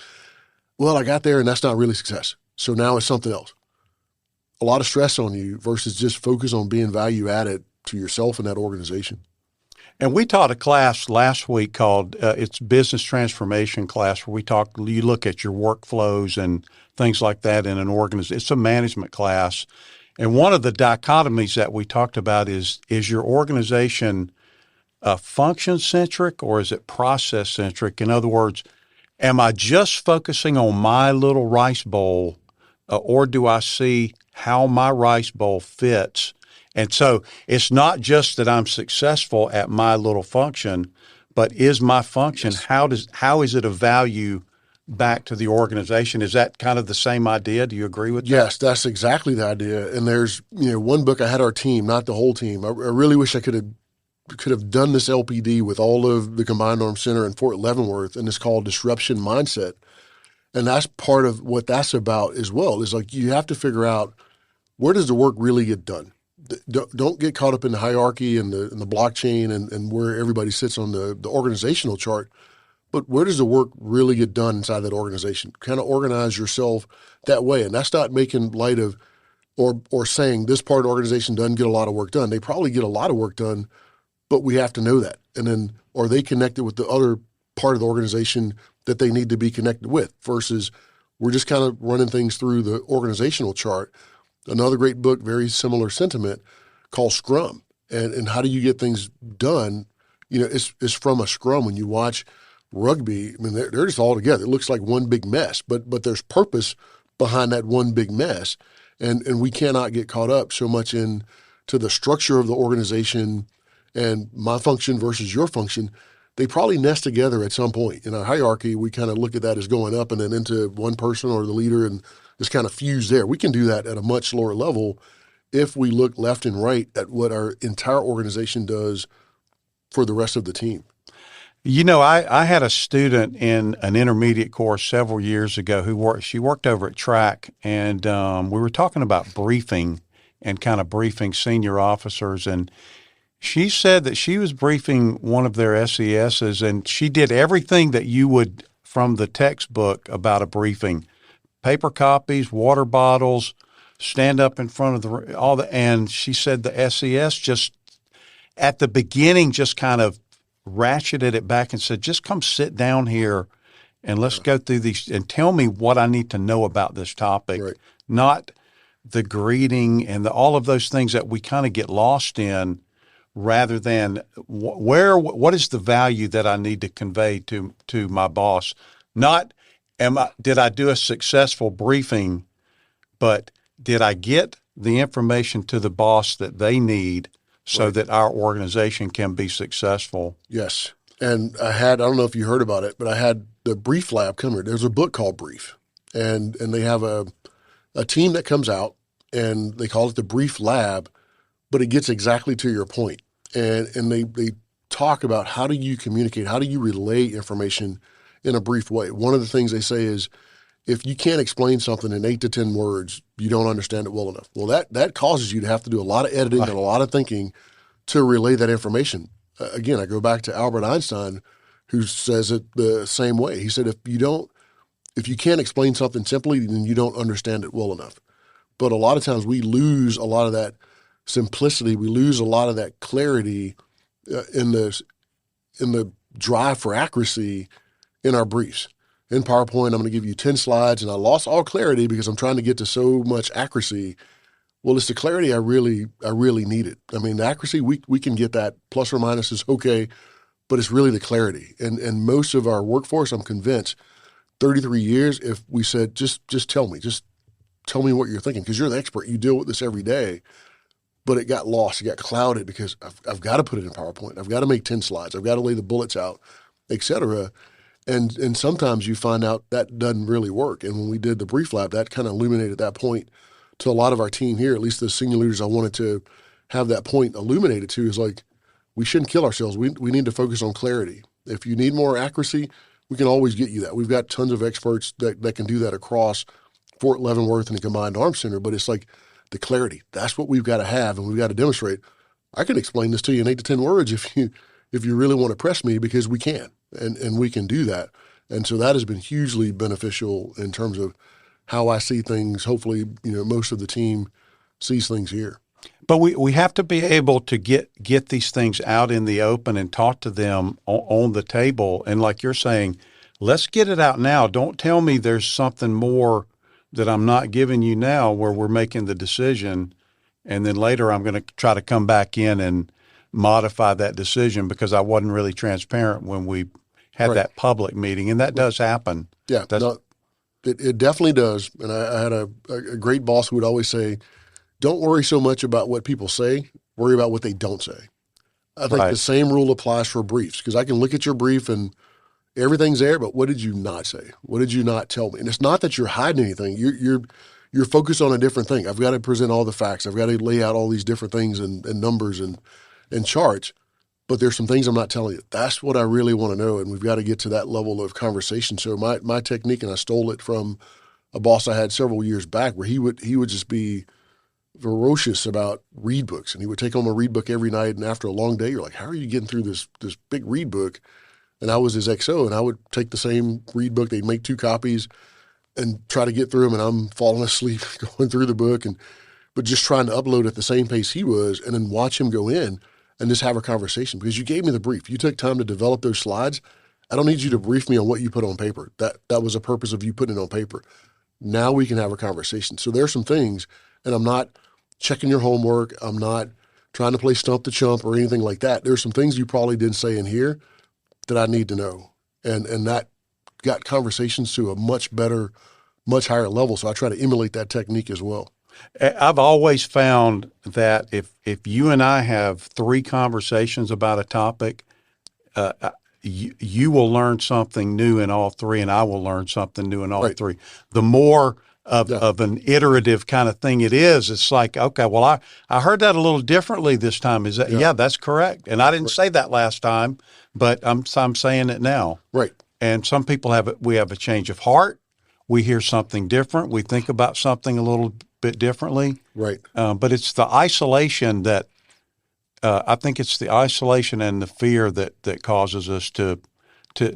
Well, I got there and that's not really success. So now it's something else. A lot of stress on you versus just focus on being value added to yourself and that organization. And we taught a class last week called it's business transformation class, where you look at your workflows and things like that in an organization. It's a management class. And one of the dichotomies that we talked about is your organization function-centric, or is it process-centric? In other words, am I just focusing on my little rice bowl, or do I see how my rice bowl fits? And so it's not just that I'm successful at my little function, but is my function, yes, how is it of value back to the organization? Is that kind of the same idea? Do you agree with that? Yes, that's exactly the idea. And there's one book, I had our team, not the whole team. I really wish I could have done this LPD with all of the Combined Arms Center in Fort Leavenworth, and it's called Disruption Mindset. And that's part of what that's about as well, is like you have to figure out, where does the work really get done? Don't get caught up in the hierarchy and the blockchain and where everybody sits on the organizational chart. But where does the work really get done inside that organization? Kind of organize yourself that way. And that's not making light of or saying this part of the organization doesn't get a lot of work done. They probably get a lot of work done, but we have to know that. And then, are they connected with the other part of the organization that they need to be connected with, versus we're just kind of running things through the organizational chart. Another great book, very similar sentiment, called Scrum. And how do you get things done? It's from a scrum. When you watch rugby, I mean, they're just all together. It looks like one big mess, but there's purpose behind that one big mess. And we cannot get caught up so much into the structure of the organization and my function versus your function. They probably nest together at some point. In a hierarchy, we kind of look at that as going up and then into one person or the leader, and is kind of fused there. We can do that at a much lower level if we look left and right at what our entire organization does for the rest of the team. I had a student in an intermediate course several years ago she worked over at Track, and we were talking about briefing and kind of briefing senior officers. And she said that she was briefing one of their SESs, and she did everything that you would from the textbook about a briefing: paper copies, water bottles, stand up in front of and she said the SES just at the beginning just kind of ratcheted it back and said, just come sit down here and let's go through these and tell me what I need to know about this topic, not the greeting and all of those things that we kind of get lost in, rather than what is the value that I need to convey to my boss? Not did I do a successful briefing, but did I get the information to the boss that they need so that our organization can be successful? Yes. And I don't know if you heard about it, but I had the Brief Lab come here. There's a book called Brief, and they have a team that comes out, and they call it the Brief Lab, but it gets exactly to your point. And they talk about how do you communicate, how do you relay information in a brief way. One of the things they say is, if you can't explain something in 8 to 10 words, you don't understand it well enough. Well, that causes you to have to do a lot of editing and a lot of thinking to relay that information. Again, I go back to Albert Einstein, who says it the same way. He said, if you can't explain something simply, then you don't understand it well enough. But a lot of times we lose a lot of that simplicity. We lose a lot of that clarity in the drive for accuracy in our briefs. In PowerPoint, I'm going to give you 10 slides, and I lost all clarity because I'm trying to get to so much accuracy. Well, it's the clarity I really needed. I mean, the accuracy, we can get that, plus or minus is okay, but it's really the clarity. And most of our workforce, I'm convinced, 33 years, if we said, just tell me what you're thinking, because you're the expert, you deal with this every day, but it got lost, it got clouded because I've got to put it in PowerPoint, I've got to make 10 slides, I've got to lay the bullets out, et cetera. And sometimes you find out that doesn't really work. And when we did the Brief Lab, that kind of illuminated that point to a lot of our team here, at least the senior leaders I wanted to have that point illuminated to, is like, we shouldn't kill ourselves. We need to focus on clarity. If you need more accuracy, we can always get you that. We've got tons of experts that can do that across Fort Leavenworth and the Combined Arms Center, but it's like the clarity. That's what we've got to have, and we've got to demonstrate. I can explain this to you in 8 to 10 words if you really want to press me, because we can. And we can do that. And so that has been hugely beneficial in terms of how I see things. Hopefully, most of the team sees things here. But we have to be able to get these things out in the open and talk to them on the table. And like you're saying, let's get it out now. Don't tell me there's something more that I'm not giving you now where we're making the decision. And then later I'm going to try to come back in and modify that decision because I wasn't really transparent when we had that public meeting, and that does happen. Yeah, it definitely does. And I had a great boss who would always say, don't worry so much about what people say, worry about what they don't say. I think the same rule applies for briefs, because I can look at your brief and everything's there, but what did you not say? What did you not tell me? And it's not that you're hiding anything. You're focused on a different thing. I've got to present all the facts. I've got to lay out all these different things and numbers and charts. But there's some things I'm not telling you. That's what I really want to know, and we've got to get to that level of conversation. So my technique, and I stole it from a boss I had several years back, where he would just be ferocious about read books, and he would take home a read book every night. And after a long day, you're like, how are you getting through this big read book? And I was his XO, and I would take the same read book. They'd make 2 copies and try to get through them, and I'm falling asleep going through the book, but just trying to upload at the same pace he was, and then watch him go in and just have a conversation, because you gave me the brief. You took time to develop those slides. I don't need you to brief me on what you put on paper. That was the purpose of you putting it on paper. Now we can have a conversation. So there's some things, and I'm not checking your homework. I'm not trying to play stump the chump or anything like that. There's some things you probably didn't say in here that I need to know. And that got conversations to a much better, much higher level. So I try to emulate that technique as well. I've always found that if you and I have 3 conversations about a topic, you will learn something new in all 3, and I will learn something new in all 3. The more of an iterative kind of thing it is. It's like, okay, well, I heard that a little differently this time. Is that, yeah, that's correct. And I didn't say that last time, but I'm saying it now. Right. And some people we have a change of heart. We hear something different. We think about something a little bit differently. Right. But it's the isolation that, I think it's the isolation and the fear that causes us to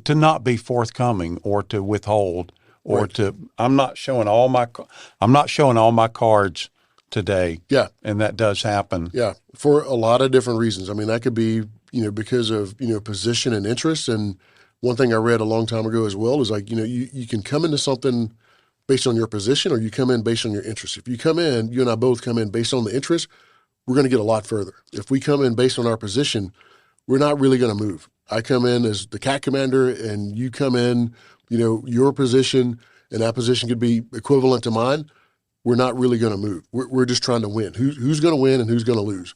not be forthcoming or to withhold or to, I'm not showing all my cards today. Yeah. And that does happen. Yeah. For a lot of different reasons. I mean, that could be, because of, position and interest. And one thing I read a long time ago as well is like, you can come into something based on your position or you come in based on your interest. If you come in, you and I both come in based on the interest, we're going to get a lot further. If we come in based on our position, we're not really going to move. I come in as the CAC commander and you come in, your position, and that position could be equivalent to mine. We're not really going to move. We're just trying to win. Who's going to win and who's going to lose?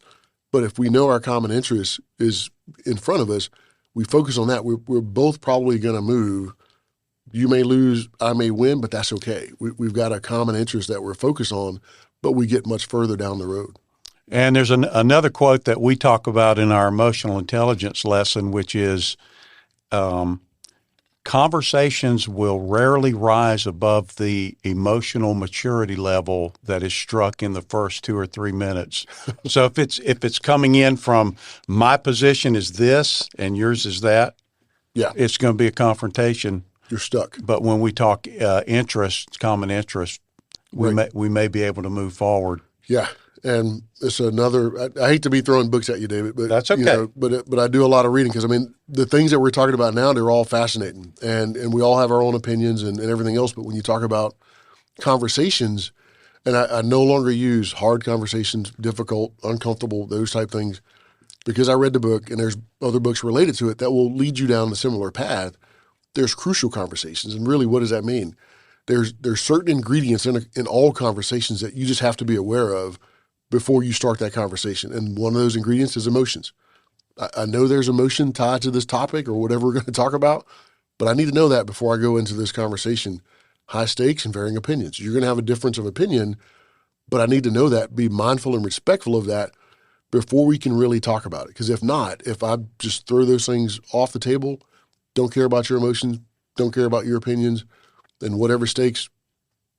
But if we know our common interest is in front of us, we focus on that. We're both probably going to move. You may lose, I may win, but that's okay. We've got a common interest that we're focused on, but we get much further down the road. And there's another quote that we talk about in our emotional intelligence lesson, which is conversations will rarely rise above the emotional maturity level that is struck in the first 2 or 3 minutes. So if it's coming in from my position is this and yours is that, it's going to be a confrontation. You're stuck. But when we talk common interest, we may be able to move forward. Yeah. And it's another, I hate to be throwing books at you, David, but that's okay. But I do a lot of reading because, the things that we're talking about now, they're all fascinating and we all have our own opinions and everything else. But when you talk about conversations, and I no longer use hard conversations, difficult, uncomfortable, those type things, because I read the book and there's other books related to it that will lead you down a similar path. There's crucial conversations. And really, what does that mean? There's certain ingredients in all conversations that you just have to be aware of before you start that conversation. And one of those ingredients is emotions. I know there's emotion tied to this topic or whatever we're going to talk about, but I need to know that before I go into this conversation. High stakes and varying opinions. You're going to have a difference of opinion, but I need to know that, be mindful and respectful of that before we can really talk about it. Because if not, if I just throw those things off the table, don't care about your emotions, don't care about your opinions, and whatever stakes,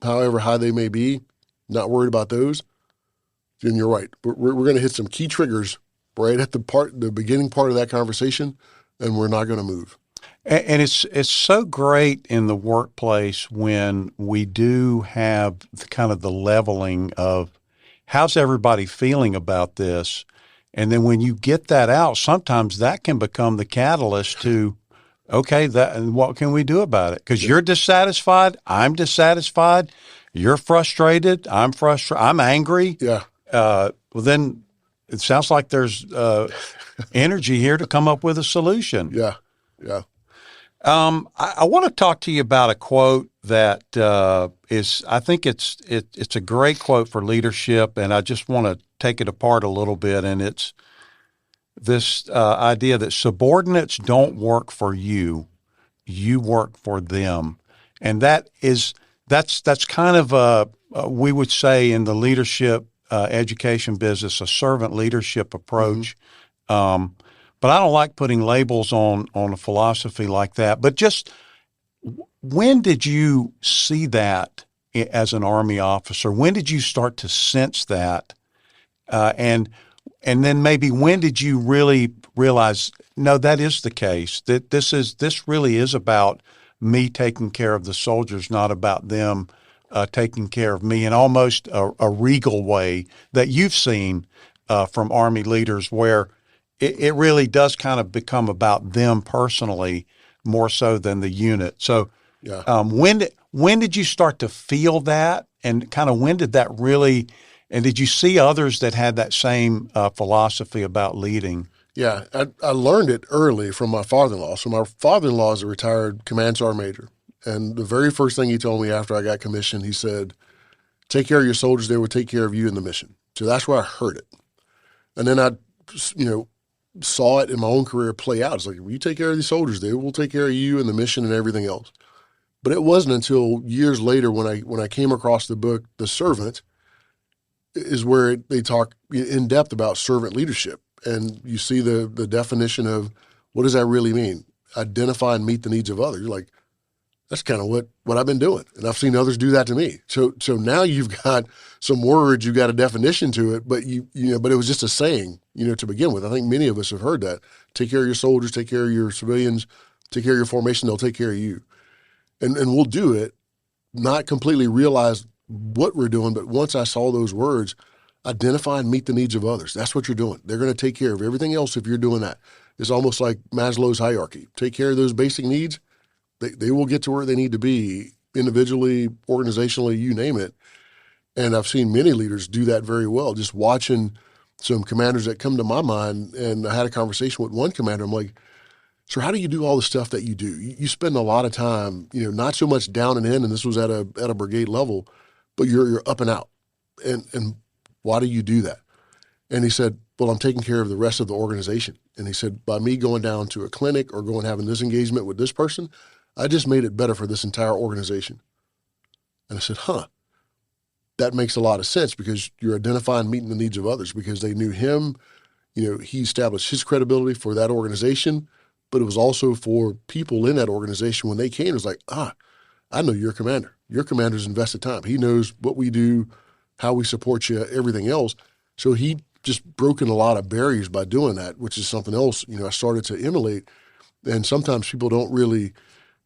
however high they may be, not worried about those, then you're right. We're going to hit some key triggers right at the beginning part of that conversation, and we're not going to move. And it's so great in the workplace when we do have kind of the leveling of how's everybody feeling about this, and then when you get that out, sometimes that can become the catalyst to, okay, and what can we do about it? Because you're dissatisfied, I'm dissatisfied, you're frustrated, I'm frustrated, I'm angry. Yeah. Well, then it sounds like there's energy here to come up with a solution. Yeah, yeah. I want to talk to you about a quote that I think it's a great quote for leadership, and I just want to take it apart a little bit. And it's this idea that subordinates don't work for you, you work for them, and that's kind of we would say in the leadership education business, a servant leadership approach. Mm-hmm. But I don't like putting labels on a philosophy like that. But just when did you see that as an Army officer? When did you start to sense that? And then maybe when did you really realize, no, that is the case, that this really is about me taking care of the soldiers, not about them taking care of me, in almost a regal way that you've seen from Army leaders, where it really does kind of become about them personally more so than the unit. So when did you start to feel that, and kind of when did that really, and did you see others that had that same philosophy about leading? Yeah, I learned it early from my father-in-law. So my father-in-law is a retired command sergeant major. And the very first thing he told me after I got commissioned, he said, take care of your soldiers, they will take care of you in the mission. So that's where I heard it. And then I, saw it in my own career play out. It's like, if you take care of these soldiers, they will take care of you and the mission and everything else. But it wasn't until years later when I came across the book, The Servant, is where they talk in depth about servant leadership. And you see the definition of what does that really mean? Identify and meet the needs of others. You're like, that's kind of what I've been doing. And I've seen others do that to me. So now you've got some words, you've got a definition to it, but but it was just a saying, to begin with. I think many of us have heard that. Take care of your soldiers, take care of your civilians, take care of your formation, they'll take care of you. And we'll do it, not completely realize what we're doing, but once I saw those words, identify and meet the needs of others. That's what you're doing. They're going to take care of everything else if you're doing that. It's almost like Maslow's hierarchy. Take care of those basic needs, they will get to where they need to be individually, organizationally, you name it. And I've seen many leaders do that very well. Just watching some commanders that come to my mind, and I had a conversation with one commander. I'm like, so how do you do all the stuff that you do? You spend a lot of time, not so much down and in, and this was at a brigade level, but you're up and out. And why do you do that? And he said, well, I'm taking care of the rest of the organization. And he said, by me going down to a clinic or going having this engagement with this person, I just made it better for this entire organization. And I said, that makes a lot of sense, because you're identifying, meeting the needs of others, because they knew him. He established his credibility for that organization, but it was also for people in that organization. When they came, it was like, I know your commander. Your commander's invested time. He knows what we do, how we support you, everything else. So he just broken a lot of barriers by doing that, which is something else, I started to emulate. And sometimes people don't really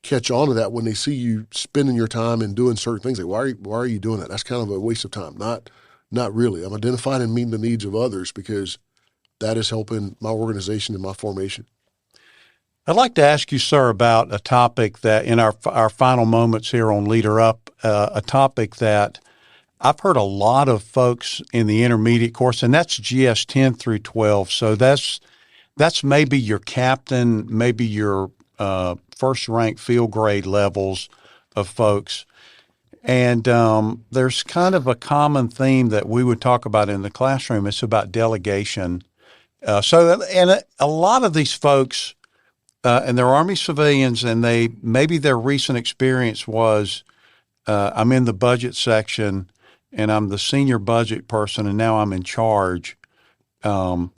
catch on to that when they see you spending your time and doing certain things. Like, why are you doing that? That's kind of a waste of time. Not really. I'm identifying and meeting the needs of others, because that is helping my organization and my formation. I'd like to ask you, sir, about a topic that in our final moments here on Leader Up, a topic that I've heard a lot of folks in the intermediate course, and that's GS 10 through 12. So that's maybe your captain, maybe your first-rank field grade levels of folks. And there's kind of a common theme that we would talk about in the classroom. It's about delegation. And a lot of these folks, and they're Army civilians, and maybe their recent experience was, I'm in the budget section, and I'm the senior budget person, and now I'm in charge. I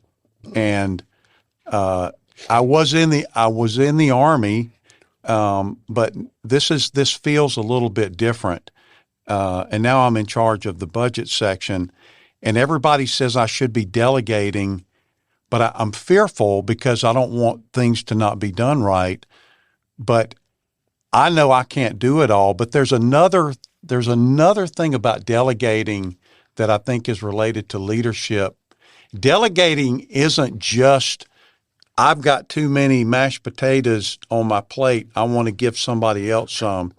was in the Army, but this feels a little bit different. And now I'm in charge of the budget section, and everybody says I should be delegating, but I'm fearful because I don't want things to not be done right. But I know I can't do it all. But there's another thing about delegating that I think is related to leadership. Delegating isn't just, I've got too many mashed potatoes on my plate, I want to give somebody else some.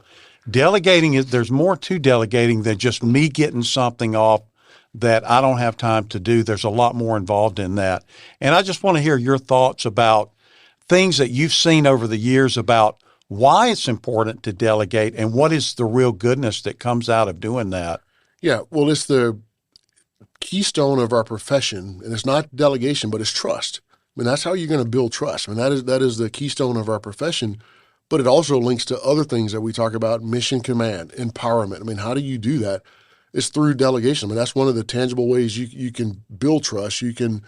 Delegating there's more to delegating than just me getting something off that I don't have time to do. There's a lot more involved in that. And I just want to hear your thoughts about things that you've seen over the years about why it's important to delegate and what is the real goodness that comes out of doing that. Yeah, well, it's the keystone of our profession, and it's not delegation, but it's trust. I mean, that's how you're going to build trust. I mean, that is the keystone of our profession, but it also links to other things that we talk about: mission command, empowerment. I mean, how do you do that? It's through delegation. I mean, that's one of the tangible ways you can build trust. You can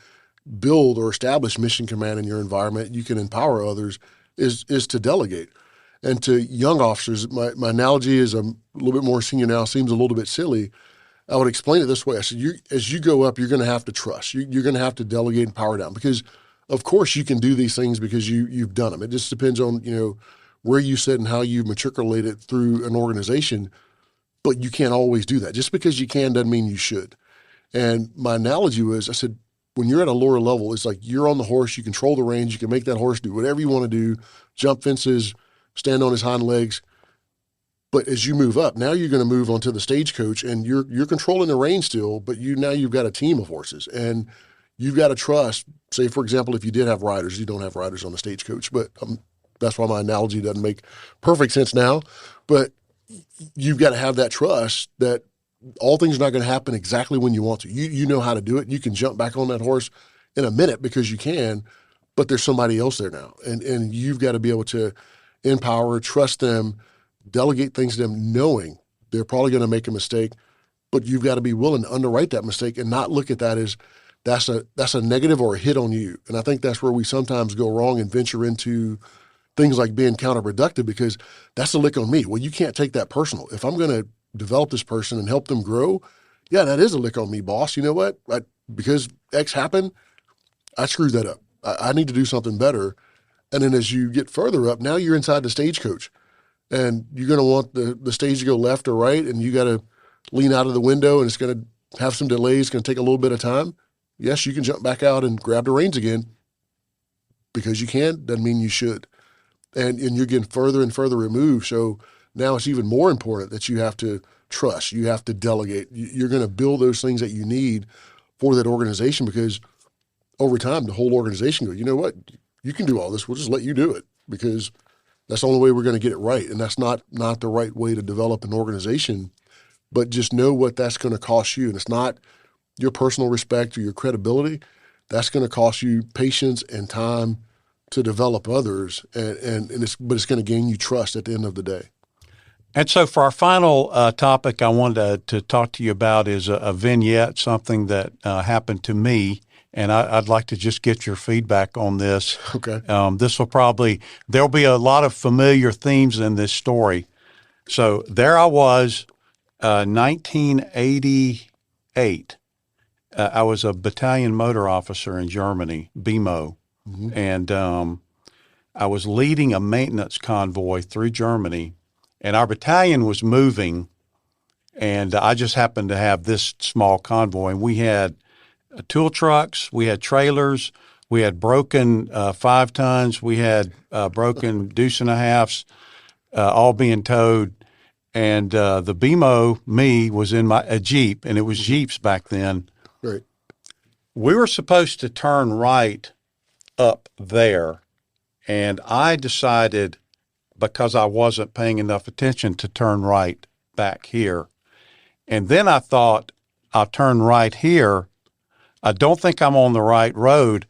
build or establish mission command in your environment. You can empower others is to delegate. And to young officers, my analogy is, I'm a little bit more senior now, seems a little bit silly. I would explain it this way. I said, as you go up, you're going to have to trust. You're going to have to delegate and power down, because, of course, you can do these things because you've done them. It just depends on, where you sit and how you matriculate it through an organization, but you can't always do that. Just because you can doesn't mean you should. And my analogy was, I said, when you're at a lower level, it's like you're on the horse, you control the reins, you can make that horse do whatever you want to do, jump fences, stand on his hind legs. But as you move up, now you're going to move onto the stagecoach, and you're controlling the reins still, but you've got a team of horses, and you've got to trust. Say, for example, if you did have riders, you don't have riders on the stagecoach, but that's why my analogy doesn't make perfect sense now. But you've got to have that trust that all things are not going to happen exactly when you want to. You know how to do it. You can jump back on that horse in a minute because you can, but there's somebody else there now, and you've got to be able to empower, trust them, delegate things to them knowing they're probably going to make a mistake, but you've got to be willing to underwrite that mistake and not look at that as that's a negative or a hit on you. And I think that's where we sometimes go wrong and venture into things like being counterproductive, because that's a lick on me. Well, you can't take that personal. If I'm going to develop this person and help them grow, yeah, that is a lick on me, boss. You know what? Because X happened, I screwed that up. I need to do something better. And then as you get further up, now you're inside the stagecoach, and you're going to want the stage to go left or right, and you got to lean out of the window, and it's going to have some delays. It's going to take a little bit of time. Yes, you can jump back out and grab the reins again. Because you can, doesn't mean you should. And you're getting further and further removed. So now it's even more important that you have to trust. You have to delegate. You're going to build those things that you need for that organization, because over time, the whole organization goes, you know what? You can do all this. We'll just let you do it, because that's the only way we're going to get it right. And that's not the right way to develop an organization. But just know what that's going to cost you. And it's not your personal respect or your credibility. That's going to cost you patience and time to develop others, but it's going to gain you trust at the end of the day. And so for our final topic I wanted to talk to you about is a vignette, something that happened to me, and I'd like to just get your feedback on this. Okay. There'll be a lot of familiar themes in this story. So there I was, 1988. I was a battalion motor officer in Germany, BMO. Mm-hmm. And I was leading a maintenance convoy through Germany, and our battalion was moving, and I just happened to have this small convoy. And we had tool trucks, we had trailers, we had broken 5 tons, we had broken deuce and a halves, all being towed. And the BMO, me, was in a Jeep, and it was Jeeps back then. Right. We were supposed to turn right up there, and I decided, because I wasn't paying enough attention, to turn right back here. And then I thought, I'll turn right here. I don't think I'm on the right road,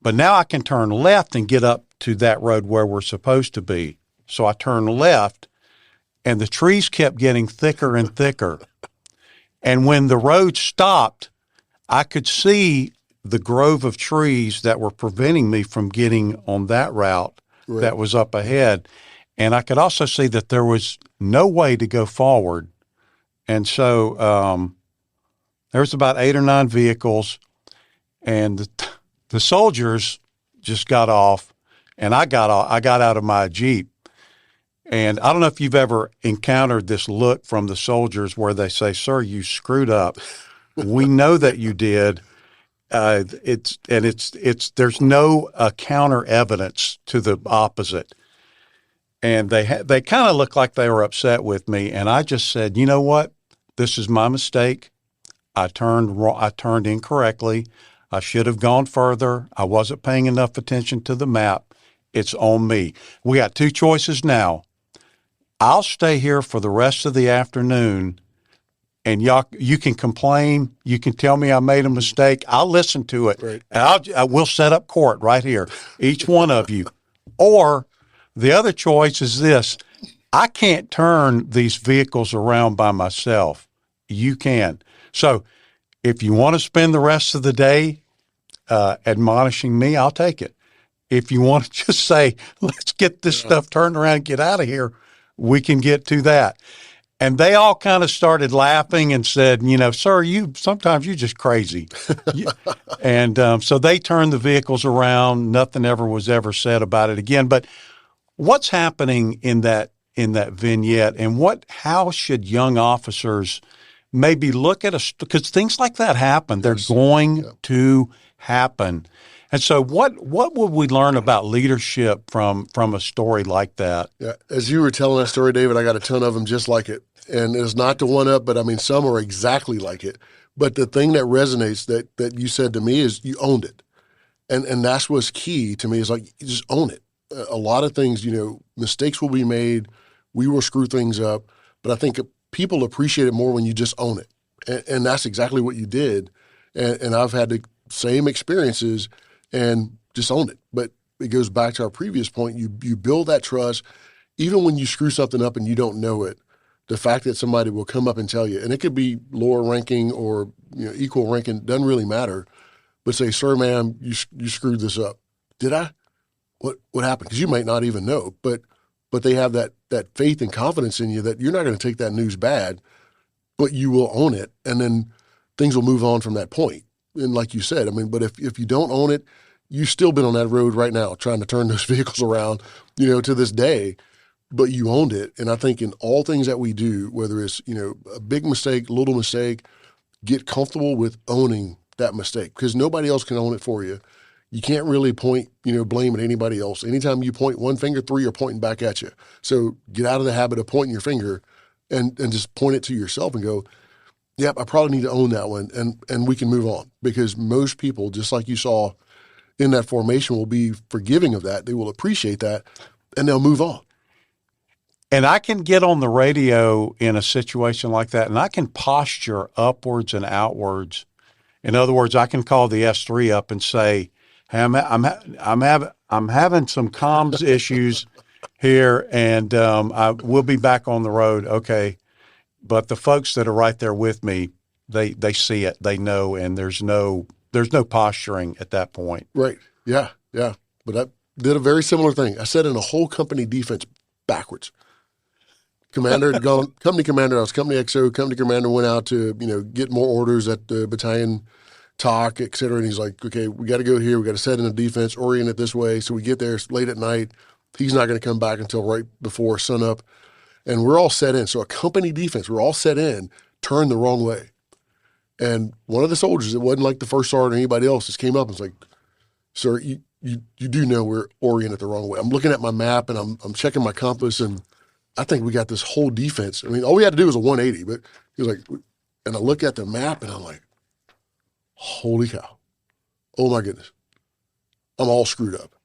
but now I can turn left and get up to that road where we're supposed to be. So I turned left, and the trees kept getting thicker and thicker. And when the road stopped, I could see the grove of trees that were preventing me from getting on that route that was up ahead. And I could also see that there was no way to go forward. And so there was about 8 or 9 vehicles, and the soldiers just got off, and I got out of my Jeep. And I don't know if you've ever encountered this look from the soldiers where they say, "Sir, you screwed up. We know that you did." There's no counter evidence to the opposite. And they kind of looked like they were upset with me. And I just said, you know what? This is my mistake. I turned incorrectly. I should have gone further. I wasn't paying enough attention to the map. It's on me. We got 2 choices now. I'll stay here for the rest of the afternoon, and you can complain. You can tell me I made a mistake. I'll listen to it. Right. And we'll set up court right here, each one of you. Or the other choice is this: I can't turn these vehicles around by myself. You can. So if you want to spend the rest of the day admonishing me, I'll take it. If you want to just say, let's get this stuff turned around and get out of here, we can get to that. And they all kind of started laughing and said, "Sir, sometimes you're just crazy." And so they turned the vehicles around. Nothing was ever said about it again. But what's happening in that vignette, and how should young officers maybe look at because things like that happen. They're going to happen. And so what would we learn about leadership from a story like that? Yeah, as you were telling that story, David, I got a ton of them just like it. And it's not to one up, but I mean, some are exactly like it. But the thing that resonates that you said to me is you owned it. And that's what's key to me is like, you just own it. A lot of things, mistakes will be made. We will screw things up. But I think people appreciate it more when you just own it. And that's exactly what you did. And I've had the same experiences and just own it. But it goes back to our previous point. You build that trust. even when you screw something up and you don't know it, the fact that somebody will come up and tell you, and it could be lower ranking or equal ranking, doesn't really matter, but say, "Sir, ma'am, you screwed this up." Did I? What happened? Because you might not even know, but they have that faith and confidence in you that you're not going to take that news bad, but you will own it, and then things will move on from that point. And like you said, I mean, but if you don't own it, you've still been on that road right now trying to turn those vehicles around, to this day, but you owned it. And I think in all things that we do, whether it's, a big mistake, little mistake, get comfortable with owning that mistake because nobody else can own it for you. You can't really point, blame at anybody else. Anytime you point one finger, three are pointing back at you. So get out of the habit of pointing your finger and just point it to yourself and go, yep, I probably need to own that one, and we can move on. Because most people, just like you saw in that formation, will be forgiving of that. They will appreciate that, and they'll move on. And I can get on the radio in a situation like that, and I can posture upwards and outwards. In other words, I can call the S3 up and say, "Hey, I'm having some comms issues here, and I will be back on the road." Okay. But the folks that are right there with me, they see it, they know, and there's no posturing at that point. Right. Yeah. Yeah. But I did a very similar thing. I set in a whole company defense backwards. Commander had gone, company commander, I was company XO, company commander went out to, get more orders at the battalion talk, et cetera. And he's like, okay, we got to go here. We got to set in a defense, orient it this way. So we get there, it's late at night. He's not going to come back until right before sunup. And we're all set in. So a company defense, we're all set in, turned the wrong way. And one of the soldiers, it wasn't like the first sergeant or anybody else, just came up and was like, "Sir, you do know we're oriented the wrong way." I'm looking at my map and I'm checking my compass, and I think we got this whole defense. I mean, all we had to do was a 180, but he was like, and I look at the map and I'm like, holy cow. Oh my goodness. I'm all screwed up.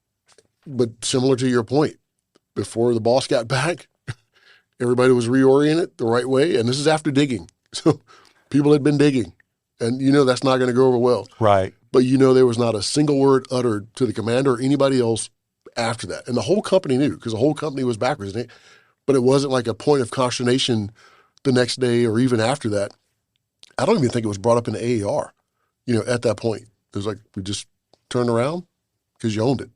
But similar to your point, before the boss got back, everybody was reoriented the right way, and this is after digging. So people had been digging, and that's not going to go over well. Right. But there was not a single word uttered to the commander or anybody else after that. And the whole company knew because the whole company was backwards. But it wasn't like a point of consternation the next day or even after that. I don't even think it was brought up in the AAR, at that point. It was like we just turned around because you owned it.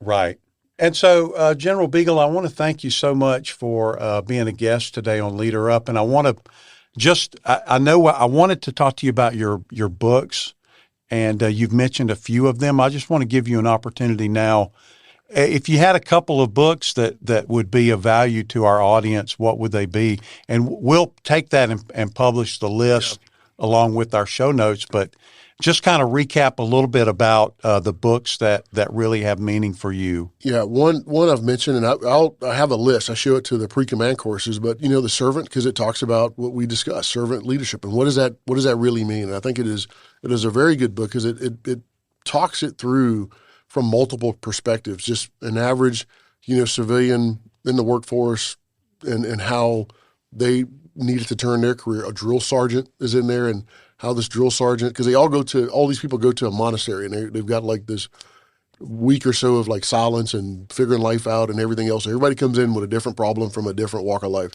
Right. And so, General Beagle, I want to thank you so much for being a guest today on Leader Up. And I want to I know I wanted to talk to you about your books, and you've mentioned a few of them. I just want to give you an opportunity now. If you had a couple of books that would be of value to our audience, what would they be? And we'll take that and publish the list along with our show notes. But just kind of recap a little bit about the books that really have meaning for you. Yeah, one I've mentioned, and I have a list. I show it to the pre-command courses, but the servant, because it talks about what we discussed, servant leadership, and what does that really mean? And I think it is a very good book because it talks it through from multiple perspectives, just an average, civilian in the workforce and how they needed to turn their career. A drill sergeant is in there, and how this drill sergeant, because all these people go to a monastery, and they've got like this week or so of like silence and figuring life out and everything else. Everybody comes in with a different problem from a different walk of life,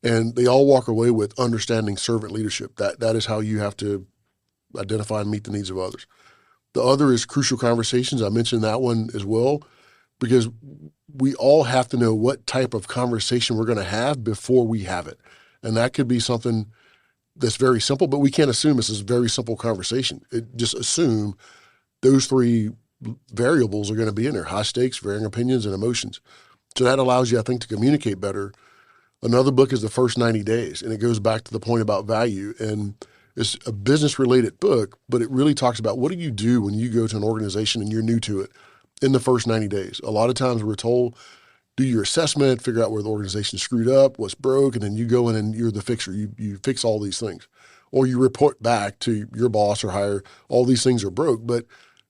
and they all walk away with understanding servant leadership. That is how you have to identify and meet the needs of others. The other is crucial conversations. I mentioned that one as well, because we all have to know what type of conversation we're going to have before we have it. And that could be something that's very simple, but we can't assume this is a very simple conversation. Just assume those three variables are going to be in there: high stakes, varying opinions, and emotions. So that allows you, I think, to communicate better. Another book is The First 90 Days, and it goes back to the point about value. And it's a business-related book, but it really talks about what do you do when you go to an organization and you're new to it in the first 90 days. A lot of times we're told, do your assessment, figure out where the organization screwed up, what's broke, and then you go in and you're the fixer. You fix all these things. Or you report back to your boss or higher, all these things are broke. But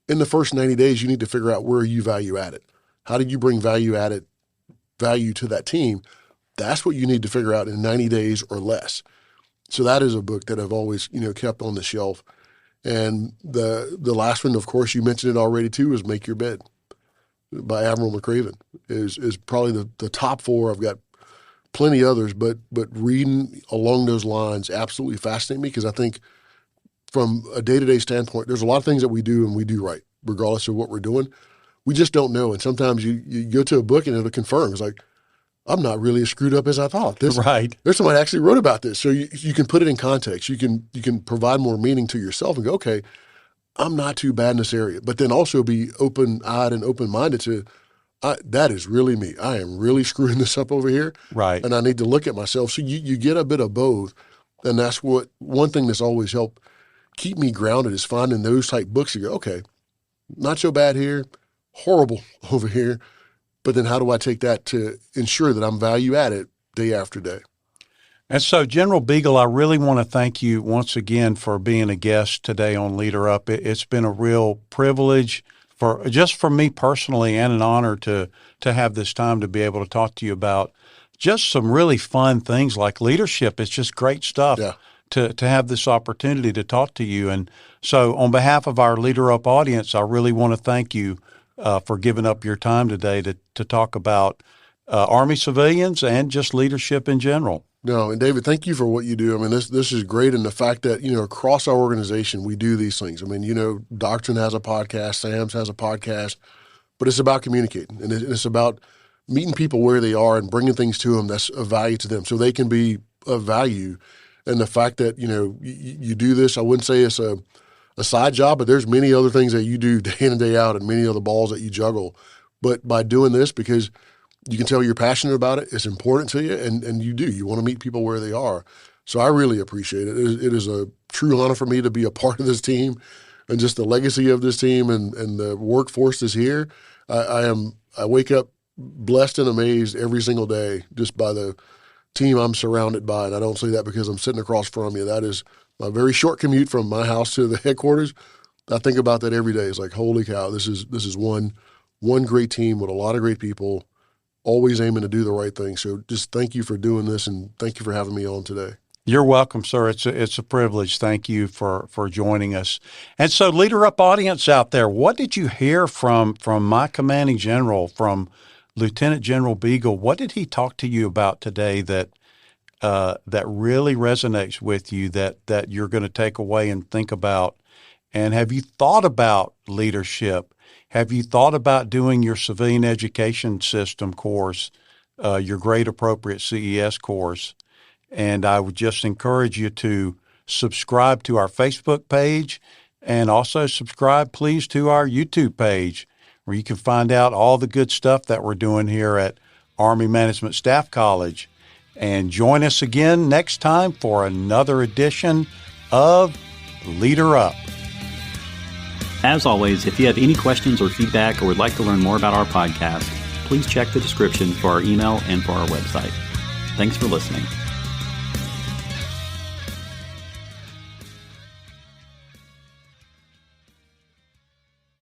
in the first 90 days, you need to figure out where you value added. How did you bring value to that team? That's what you need to figure out in 90 days or less. So that is a book that I've always, kept on the shelf. And the last one, of course, you mentioned it already too, is Make Your Bed. by Admiral McRaven is probably the top 4. I've got plenty others, but reading along those lines absolutely fascinate me, because I think from a day-to-day standpoint, there's a lot of things that we do and we do right, regardless of what we're doing. We just don't know. And sometimes you go to a book and it'll confirm. It's like, I'm not really as screwed up as I thought. Right. There's somebody actually wrote about this. So you can put it in context. You can provide more meaning to yourself and go, okay, I'm not too bad in this area. But then also be open-eyed and open-minded to, that is really me. I am really screwing this up over here. Right. And I need to look at myself. So you get a bit of both. And that's one thing that's always helped keep me grounded is finding those type books. You go, okay, not so bad here, horrible over here. But then how do I take that to ensure that I'm value added day after day? And so, General Beagle, I really want to thank you once again for being a guest today on Leader Up. It's been a real privilege for me personally, and an honor to have this time to be able to talk to you about just some really fun things like leadership. It's just great stuff. Yeah. To have this opportunity to talk to you. And so on behalf of our Leader Up audience, I really want to thank you for giving up your time today to talk about Army civilians and just leadership in general. No, and David, thank you for what you do. I mean, this is great, and the fact that, across our organization, we do these things. I mean, Doctrine has a podcast, Sam's has a podcast, but it's about communicating, and it's about meeting people where they are and bringing things to them that's of value to them so they can be of value. And the fact that, you do this, I wouldn't say it's a side job, but there's many other things that you do day in and day out and many other balls that you juggle. But by doing this, because you can tell you're passionate about it, it's important to you, and you want to meet people where they are. So I really appreciate it. It is a true honor for me to be a part of this team and just the legacy of this team and the workforce is here. I wake up blessed and amazed every single day just by the team I'm surrounded by, and I don't say that because I'm sitting across from you. That is my very short commute from my house to the headquarters. I think about that every day. It's like, holy cow, this is one great team with a lot of great people, always aiming to do the right thing. So just thank you for doing this, and thank you for having me on today. You're welcome, sir. It's a privilege. Thank you for joining us. And so, Leader Up audience out there, what did you hear from my commanding general, from Lieutenant General Beagle? What did he talk to you about today that really resonates with you, that you're going to take away and think about? And have you thought about leadership? Have you thought about doing your civilian education system course, your grade appropriate CES course? And I would just encourage you to subscribe to our Facebook page, and also subscribe, please, to our YouTube page, where you can find out all the good stuff that we're doing here at Army Management Staff College. And join us again next time for another edition of Leader Up. As always, if you have any questions or feedback or would like to learn more about our podcast, please check the description for our email and for our website. Thanks for listening.